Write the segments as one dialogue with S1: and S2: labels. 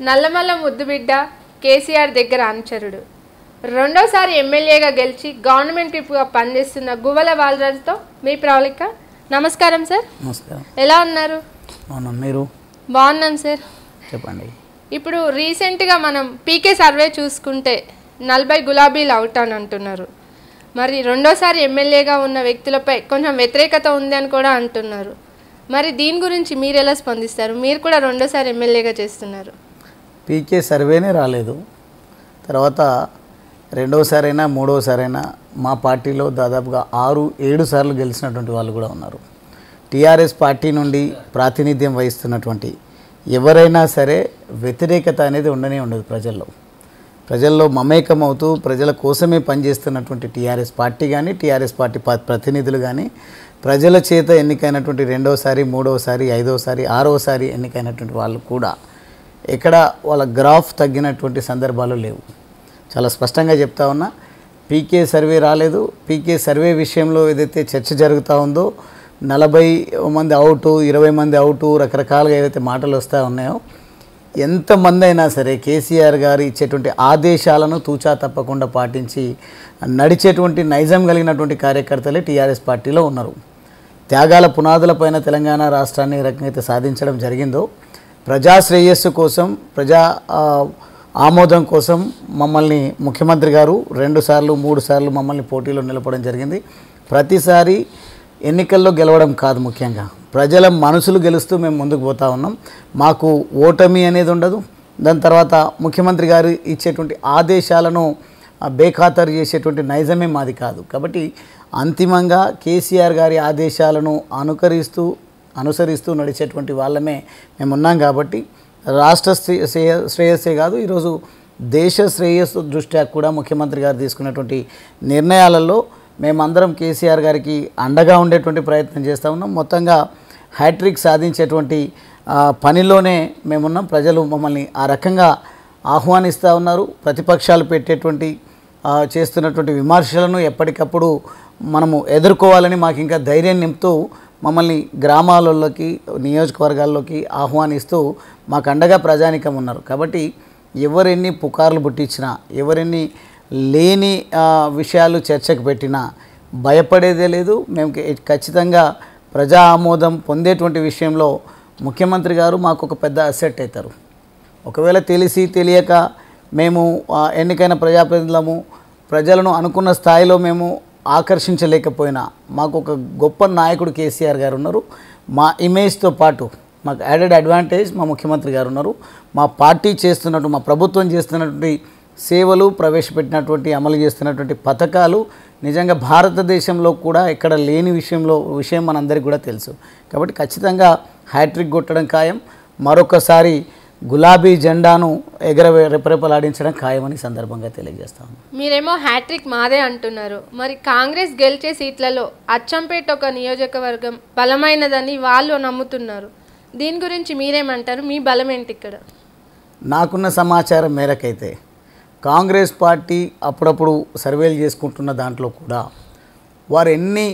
S1: నల్లమల్ల ముద్దుబిడ్డ కేసీఆర్ దగ్గర అనుచరుడు రెండోసారి ఎమ్మెల్యేగా గెలిచి గవర్నమెంట్ విప్గా పనిచేస్తున్న గువ్వల బాలరాజుతో మీ ప్రవళిక. నమస్కారం సార్.
S2: నమస్కారం.
S1: ఎలా ఉన్నారు?
S2: మీరు?
S1: బాగున్నాం సార్.
S2: చెప్పండి.
S1: ఇప్పుడు రీసెంట్గా మనం పీకే సర్వే చూసుకుంటే 40 గులాబీలు అవుట్ అని అంటున్నారు. మరి రెండోసారి ఎమ్మెల్యేగా ఉన్న వ్యక్తులపై కొంచెం వ్యతిరేకత ఉంది అని కూడా అంటున్నారు. మరి దీని గురించి మీరు ఎలా స్పందిస్తారు? మీరు కూడా రెండోసారి ఎమ్మెల్యేగా చేస్తున్నారు.
S2: పీకే సర్వేనే రాలేదు, తర్వాత రెండోసారైనా మూడోసారైనా మా పార్టీలో దాదాపుగా 6-7 సార్లు గెలిచినటువంటి వాళ్ళు కూడా ఉన్నారు. టీఆర్ఎస్ పార్టీ నుండి ప్రాతినిధ్యం వహిస్తున్నటువంటి ఎవరైనా సరే వ్యతిరేకత అనేది ఉండనే ఉండదు. ప్రజల్లో మమేకం అవుతూ ప్రజల కోసమే పనిచేస్తున్నటువంటి టీఆర్ఎస్ పార్టీ కానీ టీఆర్ఎస్ పార్టీ ప్రతినిధులు కానీ ప్రజల చేత ఎన్నికైనటువంటి రెండోసారి, మూడోసారి, ఐదోసారి, ఆరోసారి ఎన్నికైనటువంటి వాళ్ళు కూడా ఎక్కడ వాళ్ళ గ్రాఫ్ తగ్గినటువంటి సందర్భాలు లేవు. చాలా స్పష్టంగా చెప్తా ఉన్నా, పీకే సర్వే రాలేదు. పీకే సర్వే విషయంలో ఏదైతే చర్చ జరుగుతూ ఉందో 40 మంది అవుటు, 20 మంది అవుటు, రకరకాలుగా ఏవైతే మాటలు వస్తూ ఉన్నాయో, ఎంతమంది అయినా సరే కేసీఆర్ గారు ఇచ్చేటువంటి ఆదేశాలను తూచా తప్పకుండా పాటించి నడిచేటువంటి నైజం కలిగినటువంటి కార్యకర్తలే టీఆర్ఎస్ పార్టీలో ఉన్నారు. త్యాగాల పునాదులపైన తెలంగాణ రాష్ట్రాన్ని ఏ రకంగా అయితే సాధించడం జరిగిందో, ప్రజా శ్రేయస్సు కోసం, ప్రజా ఆమోదం కోసం మమ్మల్ని ముఖ్యమంత్రి గారు 2 సార్లు 3 సార్లు మమ్మల్ని పోటీలో నిలపడం జరిగింది. ప్రతిసారి ఎన్నికల్లో గెలవడం కాదు, ముఖ్యంగా ప్రజల మనసులు గెలుస్తూ మేము ముందుకు పోతా ఉన్నాం. మాకు ఓటమి అనేది ఉండదు. దాని తర్వాత ముఖ్యమంత్రి గారు ఇచ్చేటువంటి ఆదేశాలను బేఖాతరు చేసేటువంటి నైజమే మాది కాదు. కాబట్టి అంతిమంగా కేసీఆర్ గారి ఆదేశాలను అనుసరిస్తూ నడిచేటువంటి వాళ్ళమే మేము ఉన్నాం. కాబట్టి రాష్ట్ర శ్రేయస్సే కాదు, ఈరోజు దేశ శ్రేయస్సు దృష్ట్యా కూడా ముఖ్యమంత్రి గారు తీసుకున్నటువంటి నిర్ణయాలలో మేమందరం కేసీఆర్ గారికి అండగా ఉండేటువంటి ప్రయత్నం చేస్తూ ఉన్నాం. మొత్తంగా హ్యాట్రిక్ సాధించేటువంటి పనిలోనే మేమున్నాం. ప్రజలు మమ్మల్ని ఆ రకంగా ఆహ్వానిస్తూ ఉన్నారు. ప్రతిపక్షాలు పెట్టేటువంటి చేస్తున్నటువంటి విమర్శలను ఎప్పటికప్పుడు మనము ఎదుర్కోవాలని మాకు ఇంకా ధైర్యం నింపుతూ మమ్మల్ని గ్రామాలలోకి, నియోజకవర్గాల్లోకి ఆహ్వానిస్తూ మాకు అండగా ప్రజానికం ఉన్నారు. కాబట్టి ఎవరెన్ని పుకార్లు పుట్టించినా, ఎవరెన్ని లేని విషయాలు చర్చకు పెట్టినా భయపడేదే లేదు. మేము ఖచ్చితంగా ప్రజా ఆమోదం పొందేటువంటి విషయంలో ముఖ్యమంత్రి గారు మాకు ఒక పెద్ద అసెట్ అవుతారు. ఒకవేళ తెలిసి తెలియక మేము ఎన్నికైన ప్రజాప్రతినిధులము, ప్రజలను అనుకున్న స్థాయిలో మేము ఆకర్షించలేకపోయినా మాకు ఒక గొప్ప నాయకుడు కేసీఆర్ గారు ఉన్నారు. మా ఇమేజ్తో పాటు మాకు యాడెడ్ అడ్వాంటేజ్ మా ముఖ్యమంత్రి గారు ఉన్నారు. మా పార్టీ చేస్తున్నట్టు, మా ప్రభుత్వం చేస్తున్నటువంటి సేవలు, ప్రవేశపెట్టినటువంటి అమలు చేస్తున్నటువంటి పథకాలు నిజంగా భారతదేశంలో కూడా ఎక్కడ లేని విషయం మనందరికీ కూడా తెలుసు. కాబట్టి ఖచ్చితంగా హ్యాట్రిక్ కొట్టడం ఖాయం. మరొకసారి గులాబీ జెండాను రెపరెపలాడించడం ఖాయమని సందర్భంగా తెలియజేస్తాను.
S1: మీరేమో హ్యాట్రిక్ మాదే అంటున్నారు. మరి కాంగ్రెస్ గెలిచే సీట్లలో అచ్చంపేట ఒక నియోజకవర్గం బలమైనదని వాళ్ళు నమ్ముతున్నారు. దీని గురించి మీరేమంటారు? మీ బలం ఏంటి ఇక్కడ?
S2: నాకున్న సమాచారం మేరకైతే కాంగ్రెస్ పార్టీ అప్పుడప్పుడు సర్వేలు చేసుకుంటున్న దాంట్లో కూడా వారు ఎన్ని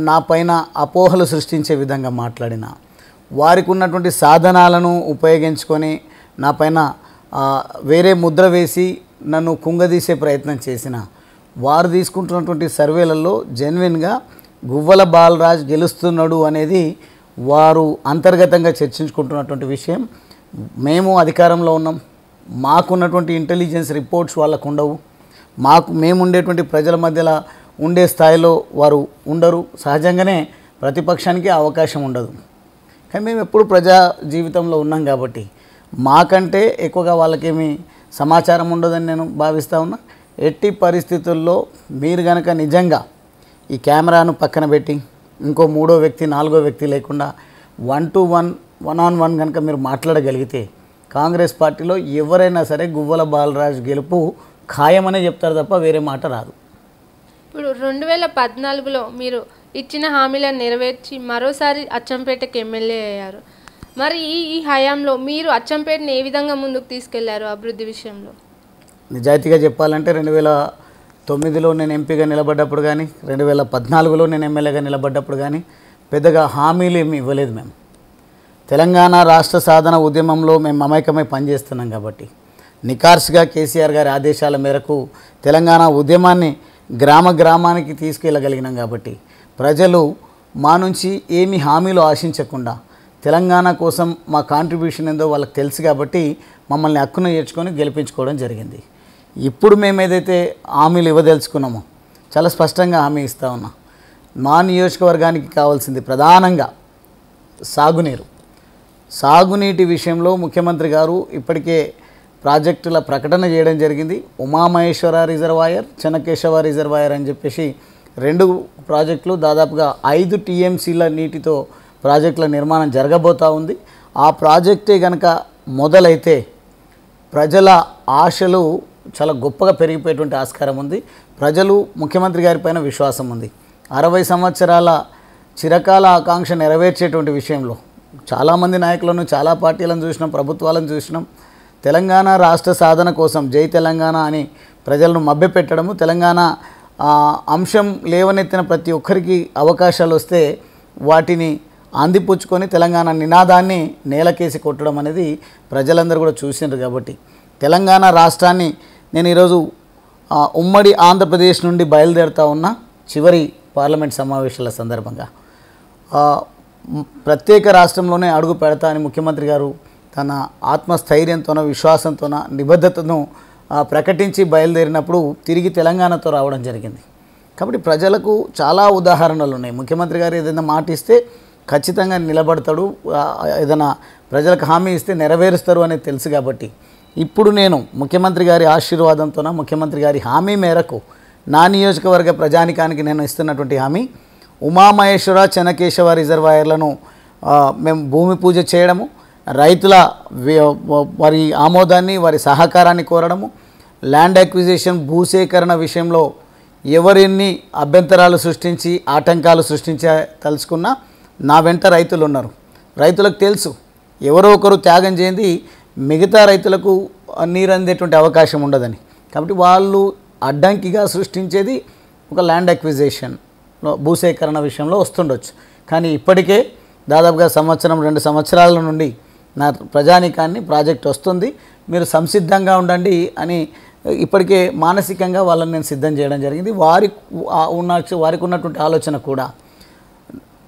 S2: నా పైన అపోహలు సృష్టించే విధంగా మాట్లాడినా, వారికి ఉన్నటువంటి సాధనాలను ఉపయోగించుకొని నా పైన వేరే ముద్ర వేసి నన్ను కుంగదీసే ప్రయత్నం చేసిన వారు తీసుకుంటున్నటువంటి సర్వేలలో జెన్యున్గా గువ్వల బాలరాజ్ గెలుస్తున్నాడు అనేది వారు అంతర్గతంగా చర్చించుకుంటున్నటువంటి విషయం. మేము అధికారంలో ఉన్నాం, మాకున్నటువంటి ఇంటెలిజెన్స్ రిపోర్ట్స్ వాళ్ళకు ఉండవు. మేము ఉండేటువంటి ప్రజల మధ్యలో ఉండే స్థాయిలో వారు ఉండరు. సహజంగానే ప్రతిపక్షానికి అవకాశం ఉండదు. కానీ మేము ఎప్పుడు ప్రజా జీవితంలో ఉన్నాం కాబట్టి మాకంటే ఎక్కువగా వాళ్ళకేమీ సమాచారం ఉండదని నేను భావిస్తూ ఉన్నా. ఎట్టి పరిస్థితుల్లో మీరు కనుక నిజంగా ఈ కెమెరాను పక్కన పెట్టి ఇంకో 3వ వ్యక్తి 4వ వ్యక్తి లేకుండా 1-to-1, 1-on-1 కనుక మీరు మాట్లాడగలిగితే కాంగ్రెస్ పార్టీలో ఎవరైనా సరే గువ్వల బాలరాజ్ గెలుపు ఖాయమనే చెప్తారు తప్ప వేరే మాట రాదు.
S1: ఇప్పుడు 2014లో మీరు ఇచ్చిన హామీలను నెరవేర్చి మరోసారి అచ్చంపేటకి ఎమ్మెల్యే అయ్యారు. మరి ఈ హయాంలో మీరు అచ్చంపేటని ఏ విధంగా ముందుకు తీసుకెళ్లారు అభివృద్ధి విషయంలో?
S2: నిజాయితీగా చెప్పాలంటే 2009లో నేను ఎంపీగా నిలబడ్డప్పుడు కానీ, 2014లో నేను ఎమ్మెల్యేగా నిలబడ్డప్పుడు కానీ పెద్దగా హామీలు ఏమి ఇవ్వలేదు. మేము తెలంగాణ రాష్ట్ర సాధన ఉద్యమంలో మేము మమేకమై పనిచేస్తున్నాం కాబట్టి, నికార్స్గా కేసీఆర్ గారి ఆదేశాల మేరకు తెలంగాణ ఉద్యమాన్ని గ్రామ గ్రామానికి తీసుకెళ్ళగలిగినాం కాబట్టి, ప్రజలు మా నుంచి ఏమి హామీలు ఆశించకుండా తెలంగాణ కోసం మా కాంట్రిబ్యూషన్ ఏందో వాళ్ళకి తెలుసు కాబట్టి మమ్మల్ని హక్కును చేర్చుకొని గెలిపించుకోవడం జరిగింది. ఇప్పుడు మేము ఏదైతే హామీలు ఇవ్వదలుచుకున్నామో చాలా స్పష్టంగా హామీ ఇస్తా ఉన్నా. మా నియోజకవర్గానికి కావాల్సింది ప్రధానంగా సాగునీటి విషయంలో ముఖ్యమంత్రి గారు ఇప్పటికే ప్రాజెక్టుల ప్రకటన చేయడం జరిగింది. ఉమామహేశ్వర రిజర్వాయర్, చెన్నకేశవ రిజర్వాయర్ అని చెప్పేసి 2 ప్రాజెక్టులు దాదాపుగా 5 టీఎంసీల నీటితో ప్రాజెక్టుల నిర్మాణం జరగబోతూ ఉంది. ఆ ప్రాజెక్టే కనుక మొదలైతే ప్రజల ఆశలు చాలా గొప్పగా పెరిగిపోయేటువంటి ఆస్కారం ఉంది. ప్రజలు ముఖ్యమంత్రి గారి పైన విశ్వాసం ఉంది. 60 సంవత్సరాల చిరకాల ఆకాంక్ష నెరవేర్చేటువంటి విషయంలో చాలామంది నాయకులను, చాలా పార్టీలను చూసినాం, ప్రభుత్వాలను చూసినాం. తెలంగాణ రాష్ట్ర సాధన కోసం జై తెలంగాణ అని ప్రజలను మభ్యపెట్టడము, తెలంగాణ అంశం లేవనెత్తిన ప్రతి ఒక్కరికి అవకాశాలు వస్తే వాటిని అందిపుచ్చుకొని తెలంగాణ నినాదాన్ని నేలకేసి కొట్టడం అనేది ప్రజలందరూ కూడా చూసినారు. కాబట్టి తెలంగాణ రాష్ట్రాన్ని నేను ఈరోజు ఉమ్మడి ఆంధ్రప్రదేశ్ నుండి బయలుదేరుతా ఉన్న చివరి పార్లమెంట్ సమావేశాల సందర్భంగా ప్రత్యేక రాష్ట్రంలోనే అడుగు పెడతా అని ముఖ్యమంత్రి గారు తన ఆత్మస్థైర్యంతోన, విశ్వాసంతోన, నిబద్ధతను ప్రకటించి బయలుదేరినప్పుడు తిరిగి తెలంగాణతో రావడం జరిగింది. కాబట్టి ప్రజలకు చాలా ఉదాహరణలు ఉన్నాయి. ముఖ్యమంత్రి గారు ఏదైనా మాట ఇస్తే ఖచ్చితంగా నిలబడతాడు, ఏదైనా ప్రజలకు హామీ ఇస్తే నెరవేరుస్తారు అనేది తెలుసు. కాబట్టి ఇప్పుడు నేను ముఖ్యమంత్రి గారి ఆశీర్వాదంతోన, ముఖ్యమంత్రి గారి హామీ మేరకు నా నియోజకవర్గ ప్రజానికానికి నేను ఇస్తున్నటువంటి హామీ, ఉమామహేశ్వర, చెన్నకేశవ రిజర్వాయర్లను మేము భూమి పూజ చేయడము, రైతుల వారి ఆమోదాన్ని, వారి సహకారాన్ని కోరడము, ల్యాండ్ అక్విజిషన్ భూసేకరణ విషయంలో ఎవరెన్ని అభ్యంతరాలు సృష్టించి ఆటంకాలు తలుచుకున్నా నా వెంట రైతులు ఉన్నారు. రైతులకు తెలుసు ఎవరో ఒకరు త్యాగం చేయండి మిగతా రైతులకు నీరు అందేటువంటి అవకాశం ఉండదని. కాబట్టి వాళ్ళు అడ్డంకిగా సృష్టించేది ఒక ల్యాండ్ అక్విజిషన్, భూసేకరణ విషయంలో వస్తుండొచ్చు. కానీ ఇప్పటికే దాదాపుగా 1-2 సంవత్సరాల నుండి నా ప్రజానికాన్ని ప్రాజెక్ట్ వస్తుంది, మీరు సంసిద్ధంగా ఉండండి అని ఇప్పటికే మానసికంగా వాళ్ళని నేను సిద్ధం చేయడం జరిగింది. వారికి ఉన్నటువంటి ఆలోచన కూడా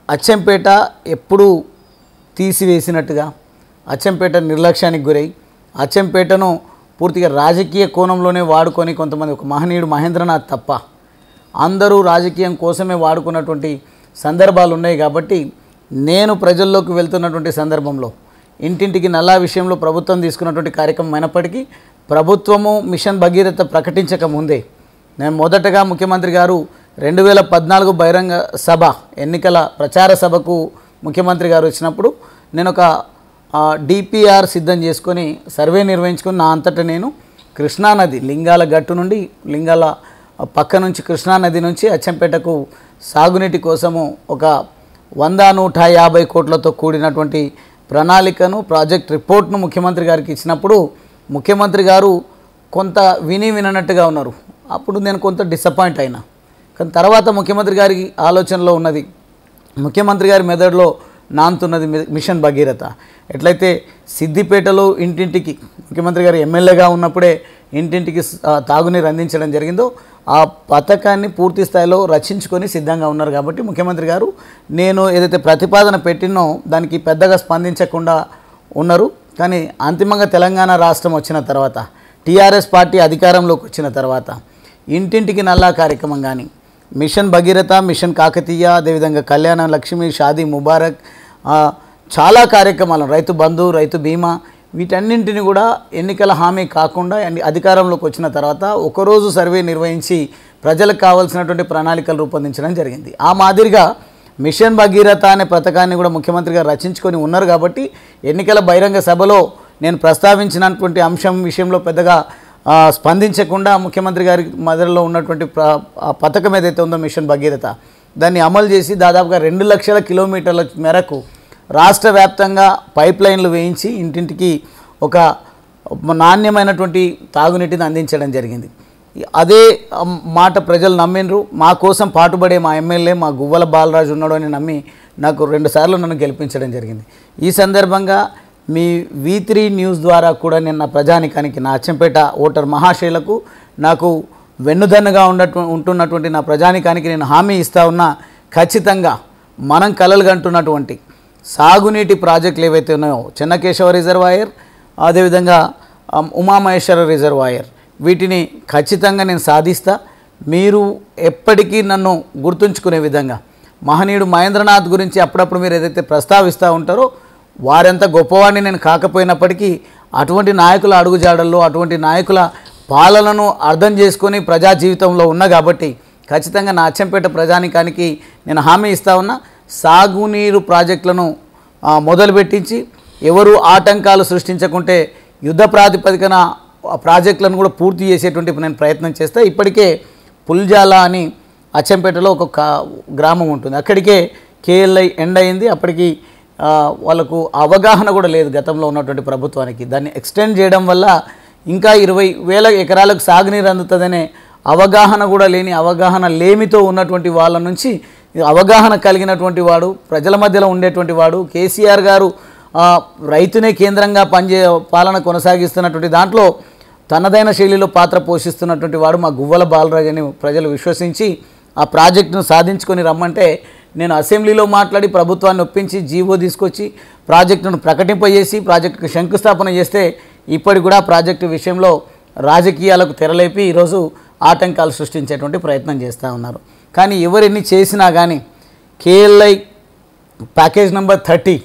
S2: అచ్చంపేట ఎప్పుడూ తీసివేసినట్టుగా, అచ్చంపేట నిర్లక్ష్యానికి గురై, అచ్చంపేటను పూర్తిగా రాజకీయ కోణంలోనే వాడుకొని కొంతమంది, ఒక మహనీయుడు మహేంద్రనాథ్ తప్ప అందరూ రాజకీయం కోసమే వాడుకున్నటువంటి సందర్భాలు ఉన్నాయి. కాబట్టి నేను ప్రజల్లోకి వెళ్తున్నటువంటి సందర్భంలో ఇంటింటికి నల్లా విషయంలో ప్రభుత్వం తీసుకున్నటువంటి కార్యక్రమం అయినప్పటికీ ప్రభుత్వము మిషన్ భగీరథ ప్రకటించక ముందే నేను మొదటగా ముఖ్యమంత్రి గారు 2014 బహిరంగ సభ ఎన్నికల ప్రచార సభకు ముఖ్యమంత్రి గారు వచ్చినప్పుడు నేను ఒక డిపిఆర్ సిద్ధం చేసుకొని సర్వే నిర్వహించుకొని నా అంతటా నేను కృష్ణానది లింగాల గట్టు నుండి, లింగాల పక్క నుంచి కృష్ణానది నుంచి అచ్చంపేటకు సాగునీటి కోసము ఒక 100-150 కోట్లతో కూడినటువంటి ప్రణాళికను, ప్రాజెక్ట్ రిపోర్ట్ను ముఖ్యమంత్రి గారికి ఇచ్చినప్పుడు ముఖ్యమంత్రి గారు కొంత విననట్టుగా ఉన్నారు. అప్పుడు నేను కొంత డిసప్పాయింట్ అయినా. కానీ తర్వాత ముఖ్యమంత్రి గారి ఆలోచనలో ఉన్నది, ముఖ్యమంత్రి గారి మెదడులో నాంతున్నది మిషన్ భగీరథ. ఎట్లయితే సిద్దిపేటలో ఇంటింటికి ముఖ్యమంత్రి గారు ఎమ్మెల్యేగా ఉన్నప్పుడే ఇంటింటికి తాగునీరు అందించడం జరిగిందో ఆ పథకాన్ని పూర్తి స్థాయిలో రచించుకొని సిద్ధంగా ఉన్నారు. కాబట్టి ముఖ్యమంత్రి గారు నేను ఏదైతే ప్రతిపాదన పెట్టినో దానికి పెద్దగా స్పందించకుండా ఉన్నారు. కానీ అంతిమంగా తెలంగాణ రాష్ట్రం వచ్చిన తర్వాత, టీఆర్ఎస్ పార్టీ అధికారంలోకి వచ్చిన తర్వాత ఇంటింటికి నల్లా కార్యక్రమం కానీ, మిషన్ భగీరథ, మిషన్ కాకతీయ, అదేవిధంగా కళ్యాణ లక్ష్మి, షాదీ ముబారక్, చాలా కార్యక్రమాలు, రైతు బంధు, రైతు బీమా, వీటన్నింటిని కూడా ఎన్నికల హామీ కాకుండా అధికారంలోకి వచ్చిన తర్వాత ఒకరోజు సర్వే నిర్వహించి ప్రజలకు కావాల్సినటువంటి ప్రణాళికలు రూపొందించడం జరిగింది. ఆ మాదిరిగా మిషన్ భగీరథ అనే పథకాన్ని కూడా ముఖ్యమంత్రి గారు రచించుకొని ఉన్నారు. కాబట్టి ఎన్నికల బహిరంగ సభలో నేను ప్రస్తావించినటువంటి అంశం విషయంలో పెద్దగా స్పందించకుండా ముఖ్యమంత్రి గారి మధ్యలో ఉన్నటువంటి పథకం ఏదైతే ఉందో మిషన్ భగీరథ, దాన్ని అమలు చేసి దాదాపుగా 2 లక్షల కిలోమీటర్ల మేరకు రాష్ట్ర వ్యాప్తంగా పైప్ లైన్లు వేయించి ఇంటింటికి ఒక నాణ్యమైనటువంటి తాగునీటిని అందించడం జరిగింది. అదే మాట ప్రజలు నమ్మినరు. మా కోసం పాటుపడే మా ఎమ్మెల్యే మా గువ్వల బాలరాజు ఉన్నాడు అని నమ్మి నాకు 2 సార్లు నన్ను గెలిపించడం జరిగింది. ఈ సందర్భంగా మీ V3 న్యూస్ ద్వారా కూడా నేను నా ప్రజానికానికి, నా అచ్చంపేట ఓటర్ మహాశైలకు, నాకు వెన్నుదన్నుగా ఉంటున్నటువంటి నా ప్రజానికానికి నేను హామీ ఇస్తా ఉన్నా, ఖచ్చితంగా మనం కలలు కంటున్నటువంటి సాగునీటి ప్రాజెక్టులు ఏవైతే ఉన్నాయో, చెన్నకేశవ రిజర్వాయర్, అదేవిధంగా ఉమామహేశ్వర రిజర్వాయర్, వీటిని ఖచ్చితంగా నేను సాధిస్తా. మీరు ఎప్పటికీ నన్ను గుర్తుంచుకునే విధంగా మహనీయుడు మహేంద్రనాథ్ గురించి అప్పుడప్పుడు మీరు ఏదైతే ప్రస్తావిస్తూ ఉంటారో, వారెంత గొప్పవాడిని నేను కాకపోయినప్పటికీ అటువంటి నాయకుల అడుగుజాడల్లో, అటువంటి నాయకుల పాలనను అర్థం చేసుకొని ప్రజా జీవితంలో ఉన్నా కాబట్టి ఖచ్చితంగా నా అచ్చంపేట ప్రజానికానికి నేను హామీ ఇస్తా ఉన్నా. సాగునీరు ప్రాజెక్టులను మొదలుపెట్టించి ఎవరు ఆటంకాలు సృష్టించకుంటే యుద్ధ ప్రాతిపదికన ప్రాజెక్టులను కూడా పూర్తి చేసేటువంటి నేను ప్రయత్నం చేస్తా. ఇప్పటికే పుల్జాల అని అచ్చంపేటలో ఒక గ్రామం ఉంటుంది, అక్కడికే KLI ఎండ్ అయింది. అప్పటికి వాళ్ళకు అవగాహన కూడా లేదు గతంలో ఉన్నటువంటి ప్రభుత్వానికి. దాన్ని ఎక్స్టెండ్ చేయడం వల్ల ఇంకా 20,000 ఎకరాలకు సాగునీరు అందుతుందనే అవగాహన కూడా లేని, అవగాహన లేమితో ఉన్నటువంటి వాళ్ళ నుంచి అవగాహన కలిగినటువంటి వాడు, ప్రజల మధ్యలో ఉండేటువంటి వాడు, కేసీఆర్ గారు రైతునే కేంద్రంగా పాలన కొనసాగిస్తున్నటువంటి దాంట్లో తనదైన శైలిలో పాత్ర పోషిస్తున్నటువంటి వాడు మా గువ్వల బాలరాజు అని ప్రజలు విశ్వసించి ఆ ప్రాజెక్టును సాధించుకొని రమ్మంటే నేను అసెంబ్లీలో మాట్లాడి ప్రభుత్వాన్ని ఒప్పించి జీవో తీసుకొచ్చి ప్రాజెక్టును ప్రకటింపజేసి ప్రాజెక్టుకు శంకుస్థాపన చేస్తే ఇప్పటికి కూడా ప్రాజెక్టు విషయంలో రాజకీయాలకు తెరలేపి ఈరోజు ఆటంకాలు సృష్టించేటువంటి ప్రయత్నం చేస్తూ ఉన్నారు. కానీ ఎవరెన్ని చేసినా కానీ KLI ప్యాకేజ్ నెంబర్ 30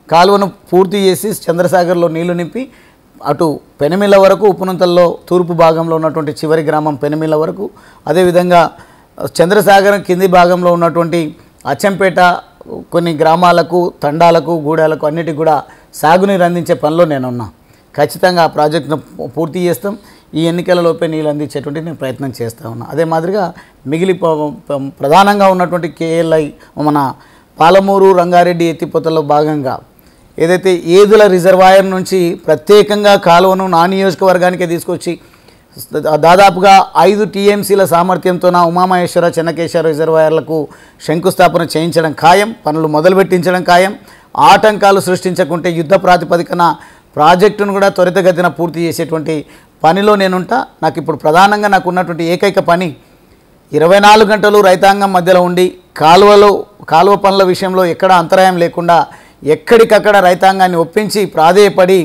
S2: కాలువను పూర్తి చేసి చంద్రసాగర్లో నీళ్లు నింపి అటు పెనమిల వరకు, ఉప్పునంతల్లో తూర్పు భాగంలో ఉన్నటువంటి చివరి గ్రామం పెనమిల వరకు, అదేవిధంగా చంద్రసాగరం కింది భాగంలో ఉన్నటువంటి అచ్చంపేట కొన్ని గ్రామాలకు, తండాలకు, గూడాలకు అన్నిటికి కూడా సాగునీరు అందించే పనిలో నేనున్నా. ఖచ్చితంగా ఆ ప్రాజెక్టును పూర్తి చేస్తాం. ఈ ఎన్నికలలోపే నీళ్ళు అందించేటువంటి నేను ప్రయత్నం చేస్తూ ఉన్నా. అదే మాదిరిగా ప్రధానంగా ఉన్నటువంటి KLI మన పాలమూరు రంగారెడ్డి ఎత్తిపోతల్లో భాగంగా ఏదైతే ఏదుల రిజర్వాయర్ నుంచి ప్రత్యేకంగా కాలువను నా నియోజకవర్గానికే తీసుకొచ్చి దాదాపుగా 5 TMCల సామర్థ్యంతో నా ఉమామహేశ్వర, చెన్నకేశ్వర రిజర్వాయర్లకు శంకుస్థాపన చేయించడం ఖాయం, పనులు మొదలుపెట్టించడం ఖాయం. ఆటంకాలు సృష్టించకుంటే యుద్ధ ప్రాతిపదికన ప్రాజెక్టును కూడా త్వరితగతిన పూర్తి చేసేటువంటి పనిలో నేనుంటా. నాకు ఇప్పుడు ప్రధానంగా నాకు ఉన్నటువంటి ఏకైక పని 24 గంటలు రైతాంగం మధ్యలో ఉండి కాలువ పనుల విషయంలో ఎక్కడ అంతరాయం లేకుండా ఎక్కడికక్కడ రైతాంగాన్ని ఒప్పించి ప్రాధేయపడి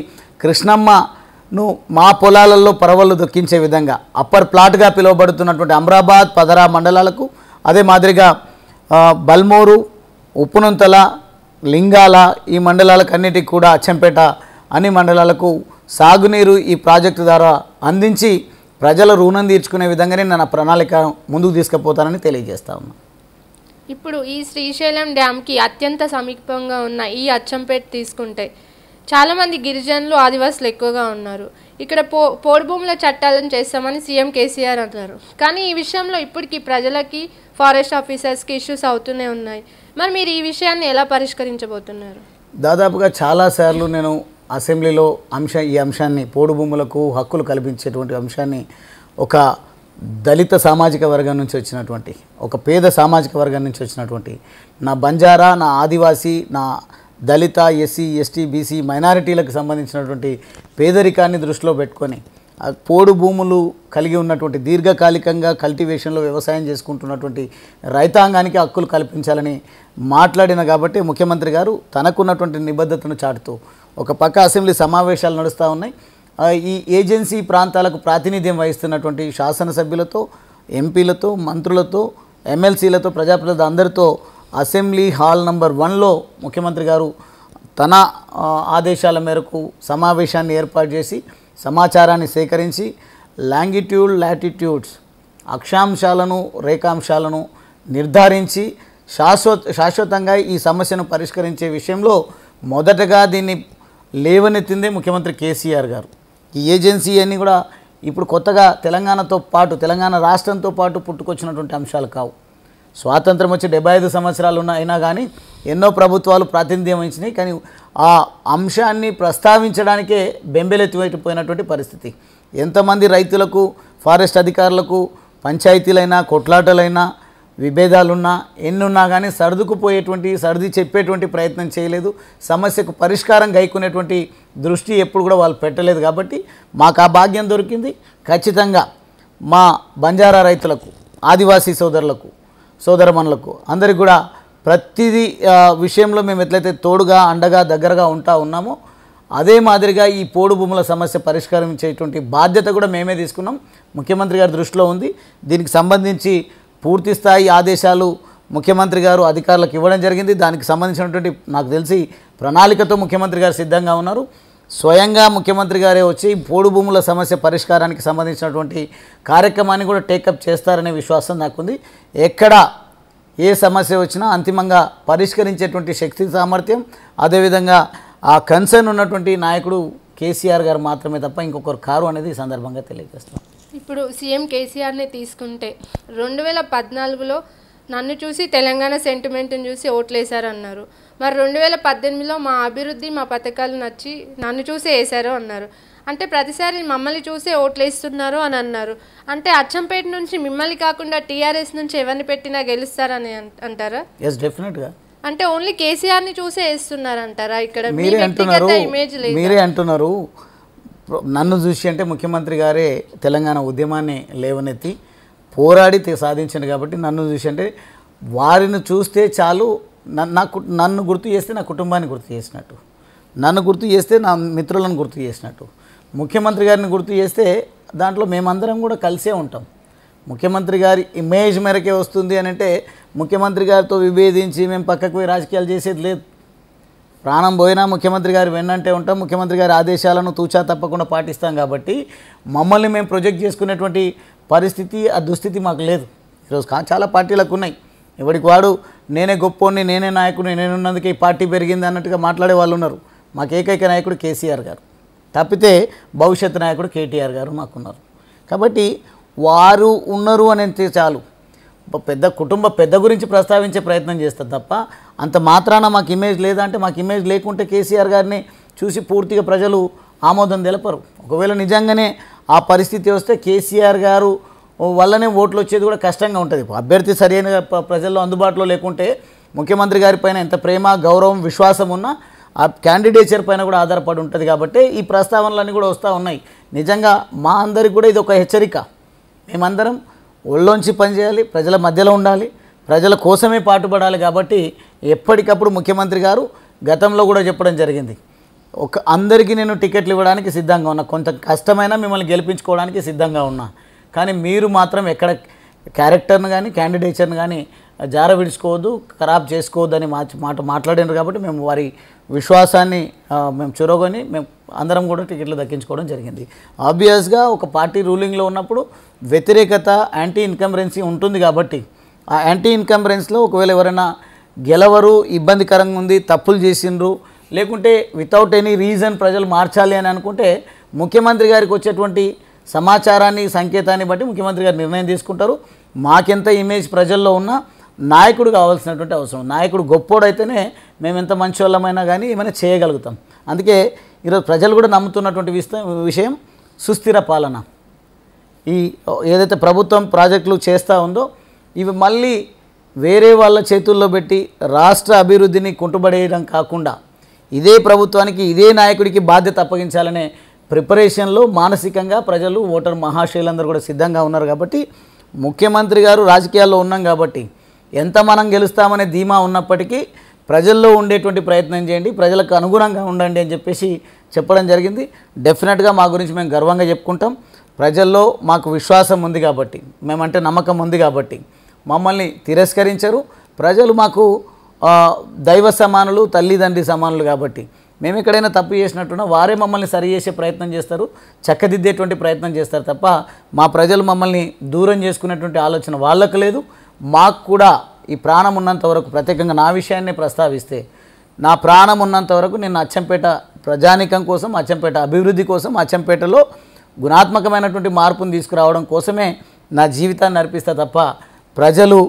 S2: కృష్ణమ్మను మా పొలాలలో పరవళ్ళు దొక్కించే విధంగా అప్పర్ ప్లాట్గా పిలువబడుతున్నటువంటి అమ్రాబాద్, పదరా మండలాలకు, అదే మాదిరిగా బల్మూరు, ఉప్పునంతల, లింగాల ఈ మండలాలకు అన్నిటికీ కూడా అచ్చంపేట అన్ని మండలాలకు సాగునీరు ఈ ప్రాజెక్టు ద్వారా అందించి ప్రజల రుణం తీర్చుకునే విధంగానే నా ప్రణాళిక ముందుకు తీసుకుపోతానని తెలియజేస్తా ఉన్నా.
S1: ఇప్పుడు ఈ శ్రీశైలం డ్యామ్కి అత్యంత సమీపంగా ఉన్న ఈ అచ్చంపేట తీసుకుంటే చాలామంది గిరిజనులు, ఆదివాసులు ఎక్కువగా ఉన్నారు. ఇక్కడ పోడు భూముల చట్టాలను చేస్తామని సీఎం కేసీఆర్ అన్నారు. కానీ ఈ విషయంలో ఇప్పటికీ ప్రజలకి, ఫారెస్ట్ ఆఫీసర్స్కి ఇష్యూస్ అవుతూనే ఉన్నాయి. మరి మీరు ఈ విషయాన్ని ఎలా పరిష్కరించబోతున్నారు?
S2: దాదాపుగా చాలాసార్లు నేను అసెంబ్లీలో ఈ అంశాన్ని, పోడు భూములకు హక్కులు కల్పించేటువంటి అంశాన్ని ఒక దళిత సామాజిక వర్గం నుంచి వచ్చినటువంటి, ఒక పేద సామాజిక వర్గం నుంచి వచ్చినటువంటి నా బంజారా, నా ఆదివాసీ, నా దళిత, SC, ST, BC మైనారిటీలకు సంబంధించినటువంటి పేదరికాన్ని దృష్టిలో పెట్టుకొని పోడు భూములు కలిగి ఉన్నటువంటి దీర్ఘకాలికంగా కల్టివేషన్లో వ్యవసాయం చేసుకుంటున్నటువంటి రైతాంగానికి హక్కులు కల్పించాలని మాట్లాడిన కాబట్టి ముఖ్యమంత్రి గారు తనకున్నటువంటి నిబద్ధతను చాటుతూ ఒక పక్క అసెంబ్లీ సమావేశాలు నడుస్తూ ఉన్నాయి. ఈ ఏజెన్సీ ప్రాంతాలకు ప్రాతినిధ్యం వహిస్తున్నటువంటి శాసనసభ్యులతో, ఎంపీలతో, మంత్రులతో, MLCలతో, ప్రజాప్రతినిధులు అందరితో అసెంబ్లీ హాల్ నంబర్ 1లో ముఖ్యమంత్రి గారు తన ఆదేశాల మేరకు సమావేశాన్ని ఏర్పాటు చేసి సమాచారాన్ని సేకరించి లాంగిట్యూడ్, లాటిట్యూడ్స్ అక్షాంశాలను, రేఖాంశాలను నిర్ధారించి శాశ్వతంగా ఈ సమస్యను పరిష్కరించే విషయంలో మొదటగా దీన్ని లేవనెత్తిందే ముఖ్యమంత్రి కేసీఆర్ గారు. ఈ ఏజెన్సీ అన్నీ కూడా ఇప్పుడు కొత్తగా తెలంగాణతో పాటు, తెలంగాణ రాష్ట్రంతో పాటు పుట్టుకొచ్చినటువంటి అంశాలు కావు. స్వాతంత్రం వచ్చి 75 సంవత్సరాలు అయినా కానీ ఎన్నో ప్రభుత్వాలు ప్రాతినిధ్యం వహించినాయి. కానీ ఆ అంశాన్ని ప్రస్తావించడానికే బెంబేలెత్తిపోయినటువంటి పరిస్థితి. ఎంతమంది రైతులకు ఫారెస్ట్ అధికారులకు పంచాయతీలైనా కొట్లాటలైనా విభేదాలున్నా ఎన్నున్నా కానీ సర్దుకుపోయేటువంటి సర్ది చెప్పేటువంటి ప్రయత్నం చేయలేదు. సమస్యకు పరిష్కారం గైకునేటువంటి దృష్టి ఎప్పుడు కూడా వాళ్ళు పెట్టలేదు. కాబట్టి మాకు ఆ భాగ్యం దొరికింది. ఖచ్చితంగా మా బంజారా రైతులకు, ఆదివాసీ సోదరులకు, సోదరమణులకు అందరికీ కూడా ప్రతిదీ విషయంలో మేము ఎట్లయితే తోడుగా అండగా దగ్గరగా ఉన్నామో అదే మాదిరిగా ఈ పోడు భూముల సమస్య పరిష్కరించేటువంటి బాధ్యత కూడా మేమే తీసుకున్నాం. ముఖ్యమంత్రి గారి దృష్టిలో ఉంది. దీనికి సంబంధించి పూర్తి స్థాయి ఆదేశాలు ముఖ్యమంత్రి గారు అధికారులకు ఇవ్వడం జరిగింది. దానికి సంబంధించినటువంటి నాకు తెలిసి ప్రణాళికతో ముఖ్యమంత్రి గారు సిద్ధంగా ఉన్నారు. స్వయంగా ముఖ్యమంత్రి గారే వచ్చి పోడు భూముల సమస్య పరిష్కారానికి సంబంధించినటువంటి కార్యక్రమాన్ని కూడా టేకప్ చేస్తారనే విశ్వాసం నాకుంది. ఎక్కడ ఏ సమస్య వచ్చినా అంతిమంగా పరిష్కరించేటువంటి శక్తి సామర్థ్యం, అదేవిధంగా ఆ కన్సర్న్ ఉన్నటువంటి నాయకుడు కేసీఆర్ గారు మాత్రమే తప్ప ఇంకొకరు కారు అనేది ఈ సందర్భంగా తెలియజేస్తాం.
S1: ఇప్పుడు సీఎం కేసీఆర్ని తీసుకుంటే 2014లో నన్ను చూసి తెలంగాణ సెంటిమెంట్ని చూసి ఓట్లేశారు అన్నారు. మరి 2018లో మా అభివృద్ధి మా పథకాలు నచ్చి నన్ను చూసే వేశారు అన్నారు. అంటే ప్రతిసారి మమ్మల్ని చూసే ఓట్లేస్తున్నారు అని అన్నారు. అంటే అచ్చంపేట నుంచి మిమ్మల్ని కాకుండా టీఆర్ఎస్ నుంచి ఎవరిని పెట్టినా గెలుస్తారని అంటారా?
S2: ఎస్, డెఫినెట్గా.
S1: అంటే ఓన్లీ కేసీఆర్ని చూసే వేస్తున్నారు అంటారా? ఇక్కడ
S2: మీరే అంటున్నారు నన్ను చూసి. అంటే ముఖ్యమంత్రి గారే తెలంగాణ ఉద్యమాన్ని లేవనెత్తి పోరాడి సాధించాడు కాబట్టి నన్ను చూసి అంటే వారిని చూస్తే చాలు. నన్ను గుర్తు చేస్తే నా కుటుంబాన్ని గుర్తు చేసినట్టు, నన్ను గుర్తు చేస్తే నా మిత్రులను గుర్తు చేసినట్టు, ముఖ్యమంత్రి గారిని గుర్తు చేస్తే దాంట్లో మేమందరం కూడా కలిసే ఉంటాం. ముఖ్యమంత్రి గారి ఇమేజ్ మేరకే వస్తుంది అని అంటే ముఖ్యమంత్రి గారితో విభేదించి మేము పక్కకు పోయి రాజకీయాలు చేసేది లేదు. ప్రాణం పోయినా ముఖ్యమంత్రి గారు వెన్నంటే ఉంటాం. ముఖ్యమంత్రి గారి ఆదేశాలను తూచా తప్పకుండా పాటిస్తాం. కాబట్టి మమ్మల్ని మేము ప్రొజెక్ట్ చేసుకునేటువంటి పరిస్థితి, ఆ దుస్థితి మాకు లేదు. ఈరోజు చాలా పార్టీలకు ఉన్నాయి. ఎవరికి వాడు నేనే గొప్పోడిని, నేనే నాయకుడిని, నేనున్నందుకే ఈ పార్టీ పెరిగింది అన్నట్టుగా మాట్లాడే వాళ్ళు ఉన్నారు. మాకు ఏకైక నాయకుడు కేసీఆర్ గారు తప్పితే భవిష్యత్తు నాయకుడు కేటీఆర్ గారు మాకున్నారు. కాబట్టి వారు ఉన్నారు అని అంటే చాలు. కుటుంబ పెద్ద గురించి ప్రస్తావించే ప్రయత్నం చేస్తారు తప్ప అంత మాత్రాన మాకు ఇమేజ్ లేదంటే, మాకు ఇమేజ్ లేకుంటే కేసీఆర్ గారిని చూసి పూర్తిగా ప్రజలు ఆమోదం తెలపరు. ఒకవేళ నిజంగానే ఆ పరిస్థితి వస్తే కేసీఆర్ గారు వల్లనే ఓట్లు వచ్చేది కూడా కష్టంగా ఉంటుంది. అభ్యర్థి సరైన ప్రజల్లో అందుబాటులో లేకుంటే ముఖ్యమంత్రి గారి పైన ఎంత ప్రేమ, గౌరవం, విశ్వాసం ఉన్నా ఆ క్యాండిడేచర్ పైన కూడా ఆధారపడి ఉంటుంది. కాబట్టి ఈ ప్రస్తావనలన్నీ కూడా వస్తూ ఉన్నాయి. నిజంగా మా అందరికి కూడా ఇది ఒక హెచ్చరిక. మేమందరం ఒళ్ళోంచి పనిచేయాలి, ప్రజల మధ్యలో ఉండాలి, ప్రజల కోసమే పాటుపడాలి. కాబట్టి ఎప్పటికప్పుడు ముఖ్యమంత్రి గారు గతంలో కూడా చెప్పడం జరిగింది, అందరికీ నేను టికెట్లు ఇవ్వడానికి సిద్ధంగా ఉన్నా, కొంత కష్టమైనా మిమ్మల్ని గెలిపించుకోవడానికి సిద్ధంగా ఉన్నా, కానీ మీరు మాత్రం ఎక్కడ క్యారెక్టర్ను కానీ క్యాండిడేచర్ను కానీ జార విడుచుకోవద్దు, ఖరాబ్ చేసుకోవద్దు అని మాట మాట్లాడారు. కాబట్టి మేము వారి విశ్వాసాన్ని మేము చురగొని మేము అందరం కూడా టికెట్లు దక్కించుకోవడం జరిగింది. ఆబ్వియస్గా ఒక పార్టీ రూలింగ్లో ఉన్నప్పుడు వ్యతిరేకత, యాంటీ ఇన్కంబరెన్సీ ఉంటుంది. కాబట్టి ఆ యాంటీ ఇన్కంబరెన్స్లో ఒకవేళ ఎవరైనా గెలవరు, ఇబ్బందికరంగా ఉంది, తప్పులు చేసిండ్రు, లేకుంటే వితౌట్ ఎనీ రీజన్ ప్రజలు మార్చాలి అని అనుకుంటే ముఖ్యమంత్రి గారికి వచ్చేటువంటి సమాచారాన్ని, సంకేతాన్ని బట్టి ముఖ్యమంత్రి గారు నిర్ణయం తీసుకుంటారు. మాకెంత ఇమేజ్ ప్రజల్లో ఉన్నా నాయకుడు కావాల్సినటువంటి అవసరం. నాయకుడు గొప్పోడైతేనే మేము ఎంత మంచి వాళ్ళమైనా కానీ ఏమైనా చేయగలుగుతాం. అందుకే ఈరోజు ప్రజలు కూడా నమ్ముతున్నటువంటి విషయం సుస్థిర పాలన. ఈ ఏదైతే ప్రభుత్వం ప్రాజెక్టులు చేస్తూ ఉందో ఇవి మళ్ళీ వేరే వాళ్ళ చేతుల్లో పెట్టి రాష్ట్ర అభివృద్ధిని కుంటుబడేయడం కాకుండా ఇదే ప్రభుత్వానికి, ఇదే నాయకుడికి బాధ్యత అప్పగించాలనే ప్రిపరేషన్లో మానసికంగా ప్రజలు, ఓటర్ మహాశయులందరూ కూడా సిద్ధంగా ఉన్నారు. కాబట్టి ముఖ్యమంత్రి గారు రాజకీయాల్లో ఉన్నాం కాబట్టి ఎంత మనం గెలుస్తామనే ధీమా ఉన్నప్పటికీ ప్రజల్లో ఉండేటువంటి ప్రయత్నం చేయండి, ప్రజలకు అనుగుణంగా ఉండండి అని చెప్పేసి చెప్పడం జరిగింది. డెఫినెట్గా మా గురించి మేము గర్వంగా చెప్పుకుంటాం. ప్రజల్లో మాకు విశ్వాసం ఉంది కాబట్టి, మేమంటే నమ్మకం ఉంది కాబట్టి మమ్మల్ని తిరస్కరించరు. ప్రజలు మాకు దైవ సమానులు, తల్లిదండ్రి సమానులు. కాబట్టి మేము ఎక్కడైనా తప్పు చేసినట్టున్నా వారే మమ్మల్ని సరి చేసే ప్రయత్నం చేస్తారు, చక్కదిద్దేటువంటి ప్రయత్నం చేస్తారు తప్ప మా ప్రజలు మమ్మల్ని దూరం చేసుకునేటువంటి ఆలోచన వాళ్ళకు లేదు. మాకు కూడా ఈ ప్రాణం ఉన్నంత వరకు, ప్రత్యేకంగా నా విషయాన్ని ప్రస్తావిస్తే, నా ప్రాణం ఉన్నంత వరకు నేను అచ్చంపేట ప్రజానికం కోసం, అచ్చంపేట అభివృద్ధి కోసం, అచ్చంపేటలో గుణాత్మకమైనటువంటి మార్పును తీసుకురావడం కోసమే నా జీవితాన్ని అర్పిస్తా తప్ప ప్రజలు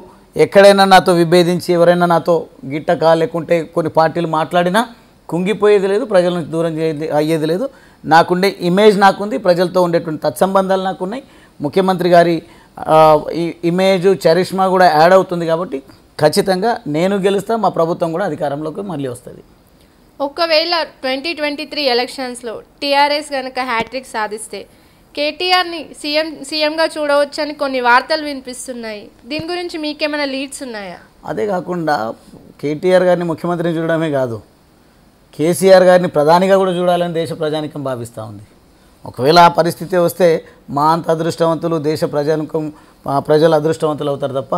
S2: ఎక్కడైనా నాతో విభేదించి ఎవరైనా నాతో గిట్టక లేకుంటే కొన్ని పార్టీలు మాట్లాడినా కుంగిపోయేది లేదు, ప్రజల నుంచి దూరం అయ్యేది లేదు. నాకుండే ఇమేజ్ నాకుంది, ప్రజలతో ఉండేటువంటి తత్సంబంధాలు నాకున్నాయి. ముఖ్యమంత్రి గారి ఇమేజ్ చరిష్మా కూడా యాడ్ అవుతుంది. కాబట్టి ఖచ్చితంగా నేను గెలుస్తా, మా ప్రభుత్వం కూడా అధికారంలోకి మళ్ళీ వస్తుంది.
S1: ఒకవేళ 2023 ఎలక్షన్స్లో టీఆర్ఎస్ కనుక హ్యాట్రిక్ సాధిస్తే కేటీఆర్ని సీఎంగా చూడవచ్చని కొన్ని వార్తలు వినిపిస్తున్నాయి. దీని గురించి మీకేమైనా లీడ్స్ ఉన్నాయా?
S2: అదే కాకుండా కేటీఆర్ గారిని ముఖ్యమంత్రిని చూడడమే కాదు, కేసీఆర్ గారిని ప్రధానిగా కూడా చూడాలని దేశ ప్రజానికం భావిస్తూ ఉంది. ఒకవేళ ఆ పరిస్థితి వస్తే మా అంత అదృష్టవంతులు దేశ ప్రజలు అదృష్టవంతులు అవుతారు తప్ప